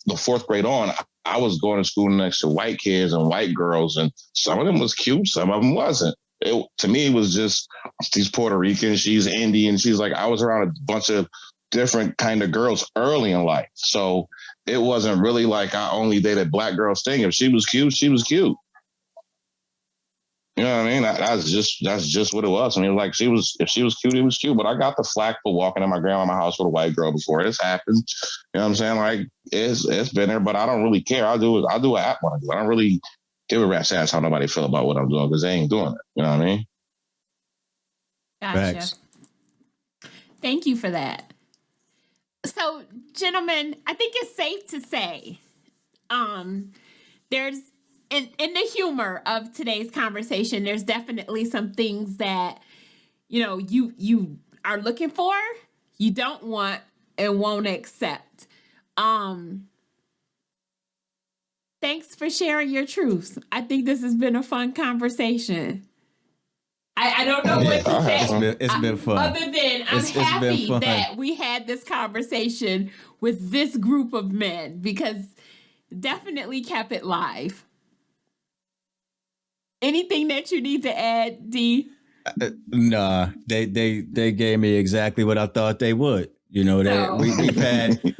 the fourth grade on, I was going to school next to white kids and white girls, and some of them was cute, some of them wasn't. To me, it was just, she's Puerto Rican, she's Indian. She's like, I was around a bunch of different kind of girls early in life. So it wasn't really like I only dated black girls thing. If she was cute, she was cute. You know what I mean? That's just what it was. I mean, like if she was cute, it was cute. But I got the flack for walking in my grandma's house with a white girl before this happened. You know what I'm saying? Like it's been there, but I don't really care. I'll do what I want to do. I don't really give a rat's ass how nobody feel about what I'm doing because they ain't doing it. You know what I mean? Gotcha. Facts. Thank you for that. So, gentlemen, I think it's safe to say, there's in the humor of today's conversation, there's definitely some things that, you know, you are looking for, you don't want, and won't accept. Thanks for sharing your truths. I think this has been a fun conversation. I don't know what to say. It's been fun. Other than I'm happy that we had this conversation with this group of men because definitely kept it live. Anything that you need to add, D? Nah, they gave me exactly what I thought they would. You know, we've had, you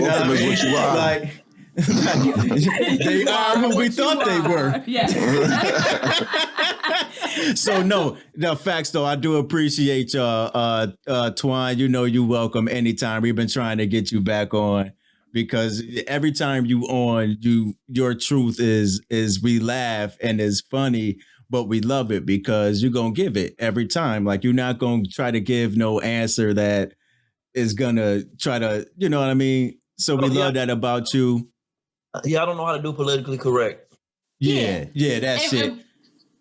know, what I mean? Like They are who we thought they were. Yeah. So no, the facts though, I do appreciate Twan. You know you welcome anytime. We've been trying to get you back on because every time you on, your truth is we laugh and is funny, but we love it because you're gonna give it every time. Like you're not gonna try to give no answer that is gonna try to, you know what I mean? So we love that about you. Yeah, I don't know how to do politically correct. Yeah, that's it.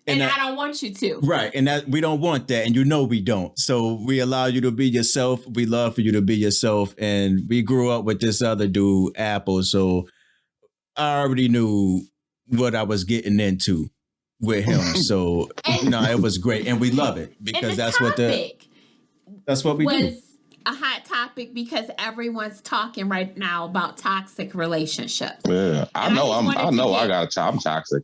And I don't want you to. Right. And that we don't want that. And you know we don't. So we allow you to be yourself. We love for you to be yourself. And we grew up with this other dude, Apple. So I already knew what I was getting into with him. So no, it was great. And we love it because that's what we do. A hot topic because everyone's talking right now about toxic relationships. Yeah, I'm toxic.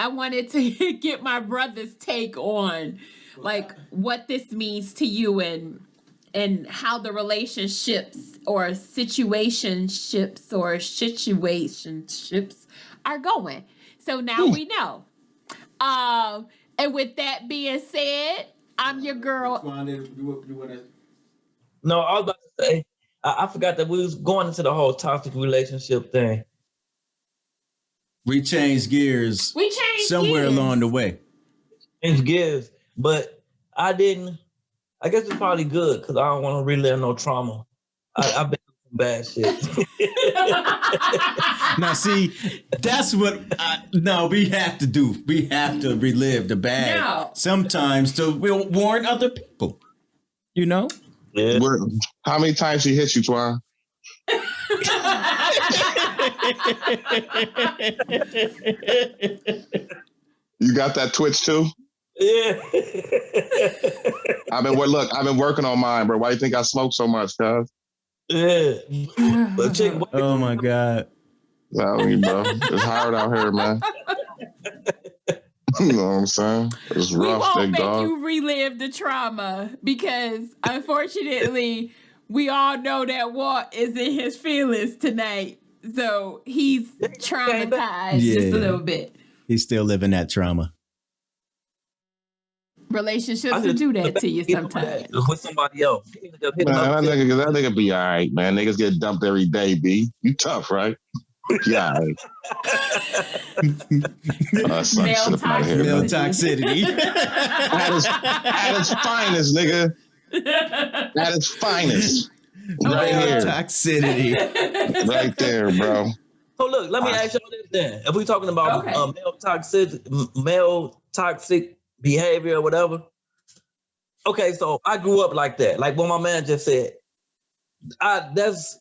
I wanted to get my brother's take on like what this means to you and how the relationships or situationships are going. So now we know. And with that being said, I'm your girl. No, I was about to say, I forgot that we was going into the whole toxic relationship thing. We changed gears. Somewhere along the way. Changed gears, but I didn't. I guess it's probably good because I don't want to relive no trauma. I've been through some bad shit. Now, see, that's what. We have to do. We have to relive the bad sometimes to warn other people. You know. Yeah. How many times she hit you, Twan? You got that twitch too? Yeah. I've been working on mine, bro. Why do you think I smoke so much, cuz? Yeah. But oh my God. I mean, bro, it's hard out here, man. You know what I'm saying? It's rough, we won't big dog. Make you relive the trauma because unfortunately, we all know that Walt is in his feelings tonight. So he's traumatized just a little bit. He's still living that trauma. Relationships will do that to you sometimes. With somebody else. Man, that nigga be all right, man. Niggas get dumped every day, B. You tough, right? Yeah. Male toxicity. At its finest, nigga. At its finest. Right here. Toxicity. Right there, bro. So look, let me ask y'all this then. If we're talking about male toxic behavior or whatever. Okay, so I grew up like that. Like what my man just said. It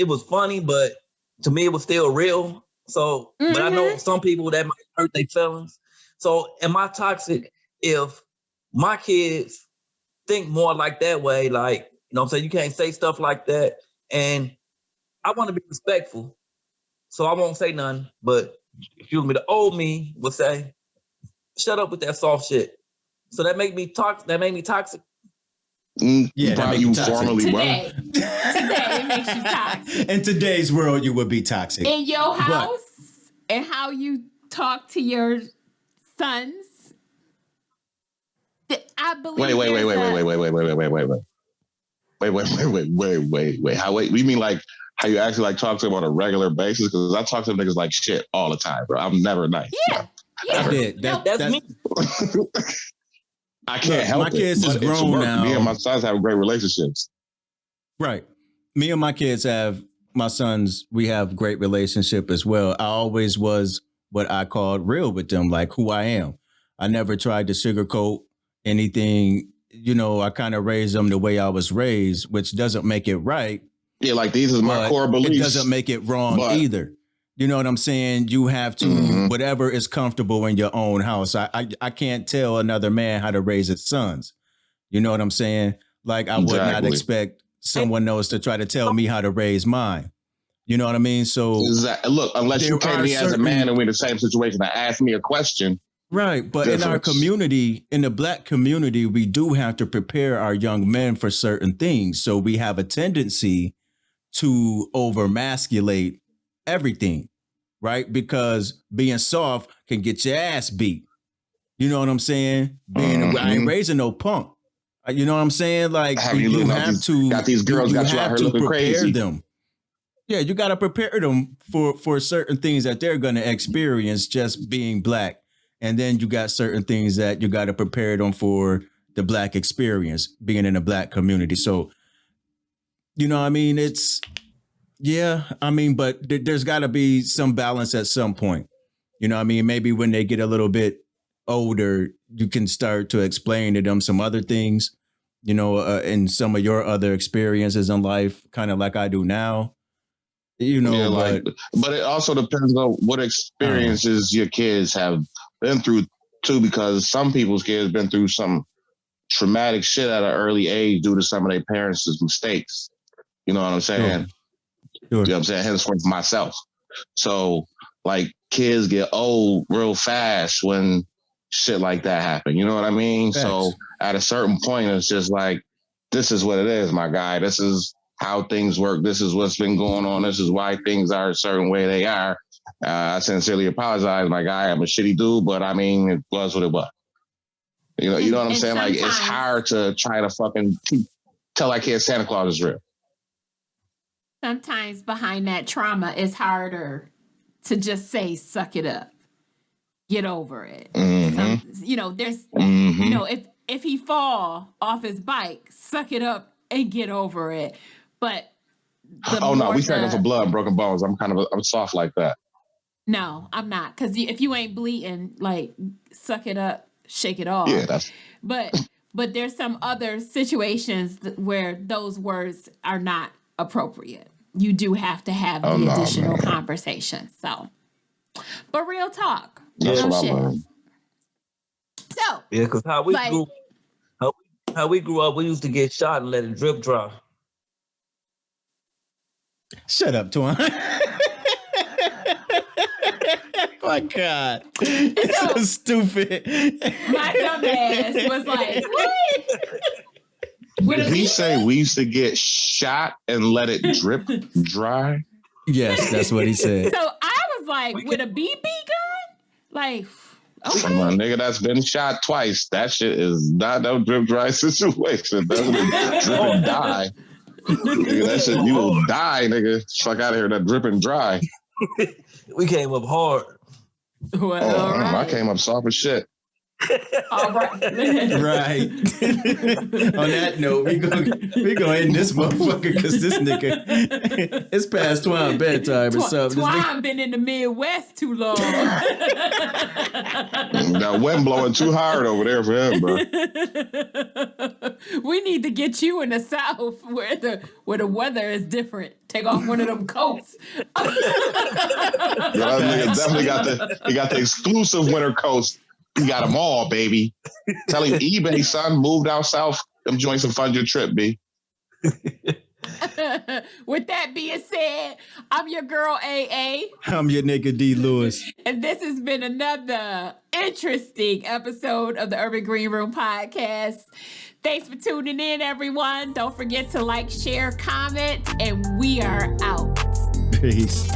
was funny, but to me, it was still real. So, but I know some people that might hurt their feelings. So, am I toxic if my kids think more like that way? Like, you know what I'm saying? You can't say stuff like that. And I want to be respectful. So I won't say nothing. But excuse me, the old me would say, shut up with that soft shit. So that made me toxic. Yeah, that makes you formally today it makes you toxic. In today's world, you would be toxic. In your house and how you talk to your sons. I believe. Wait. How? Wait. You mean like how you actually like talk to them on a regular basis? Because I talk to them niggas like shit all the time, bro. I'm never nice. Yeah. That's me. I can't help my kids is grown now. Me and my sons have great relationships. Right. Me and my sons, we have great relationship as well. I always was what I called real with them, like who I am. I never tried to sugarcoat anything. You know, I kind of raised them the way I was raised, which doesn't make it right. Yeah, like these are my core beliefs. It doesn't make it wrong either. You know what I'm saying? You have to, whatever is comfortable in your own house. I can't tell another man how to raise his sons. You know what I'm saying? Like I would not expect someone else to try to tell me how to raise mine. You know what I mean? So look, unless you came to me as a man and we're in the same situation to ask me a question. Right. But in our community, in the Black community, we do have to prepare our young men for certain things. So we have a tendency to overmasculate everything, right? Because being soft can get your ass beat. You know what I'm saying? I ain't raising no punk. You know what I'm saying? Like you have to got these girls got you out here looking crazy. Them. Yeah, you got to prepare them for certain things that they're going to experience just being black. And then you got certain things that you got to prepare them for the black experience, being in a black community. So, you know what I mean? But there's got to be some balance at some point. You know what I mean? Maybe when they get a little bit older, you can start to explain to them some other things, you know, and some of your other experiences in life, kind of like I do now. You know, but it also depends on what experiences your kids have been through too, because some people's kids been through some traumatic shit at an early age due to some of their parents' mistakes. You know what I'm saying? Sure. You know what I'm saying? Henceforth myself. So like kids get old real fast when shit like that happen. You know what I mean? Thanks. So at a certain point, it's just like, this is what it is, my guy. This is how things work. This is what's been going on. This is why things are a certain way they are. I sincerely apologize, my guy. I'm a shitty dude, but I mean, it was what it was. You know what I'm saying? Like, it's hard to try to fucking tell that kid Santa Claus is real. Sometimes behind that trauma, it's harder to just say, suck it up. Get over it. Mm-hmm. There's, if he fall off his bike, suck it up and get over it. But we taking for blood and broken bones. I'm soft like that. No, I'm not. Because if you ain't bleeding, like, suck it up, shake it off. Yeah, but there's some other situations where those words are not appropriate. You do have to have the additional conversation. So, but real talk. That's what I learned. So yeah, because how we grew up, we used to get shot and let it drip dry. Shut up, Twan. My God, it's so stupid. My dumb ass was like, what? Did he say we used to get shot and let it drip dry? Yes, that's what he said. So I was like, with a BB gun? Like, okay. Come on, nigga, that's been shot twice. That shit is not no drip dry situation. That's when it drip and die. Nigga, that shit, you will die, nigga. Fuck out of here, that drip and dry. We came up hard. Well, all right. I came up soft as shit. All right. Right. On that note, we gonna end this motherfucker because this nigga, it's past Twan bedtime or something. Twan been in the Midwest too long. That wind blowing too hard over there for him, bro. We need to get you in the South where the weather is different. Take off one of them coats. Definitely got the exclusive winter coats. You got them all, baby. Tell him eBay, son, moved out south. Them joints will fund your trip, B. With that being said, I'm your girl, AA. I'm your nigga, D. Lewis. And this has been another interesting episode of the Urban Green Room Podcast. Thanks for tuning in, everyone. Don't forget to like, share, comment, and we are out. Peace.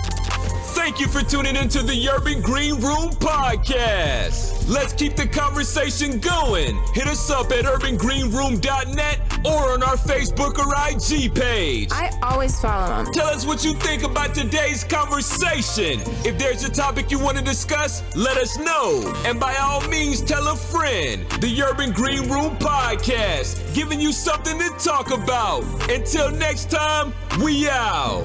Thank you for tuning into the Urban Green Room Podcast. Let's keep the conversation going. Hit us up at urbangreenroom.net or on our Facebook or IG page. I always follow them. Tell us what you think about today's conversation. If there's a topic you want to discuss, let us know. And by all means, tell a friend. The Urban Green Room Podcast, giving you something to talk about. Until next time, we out.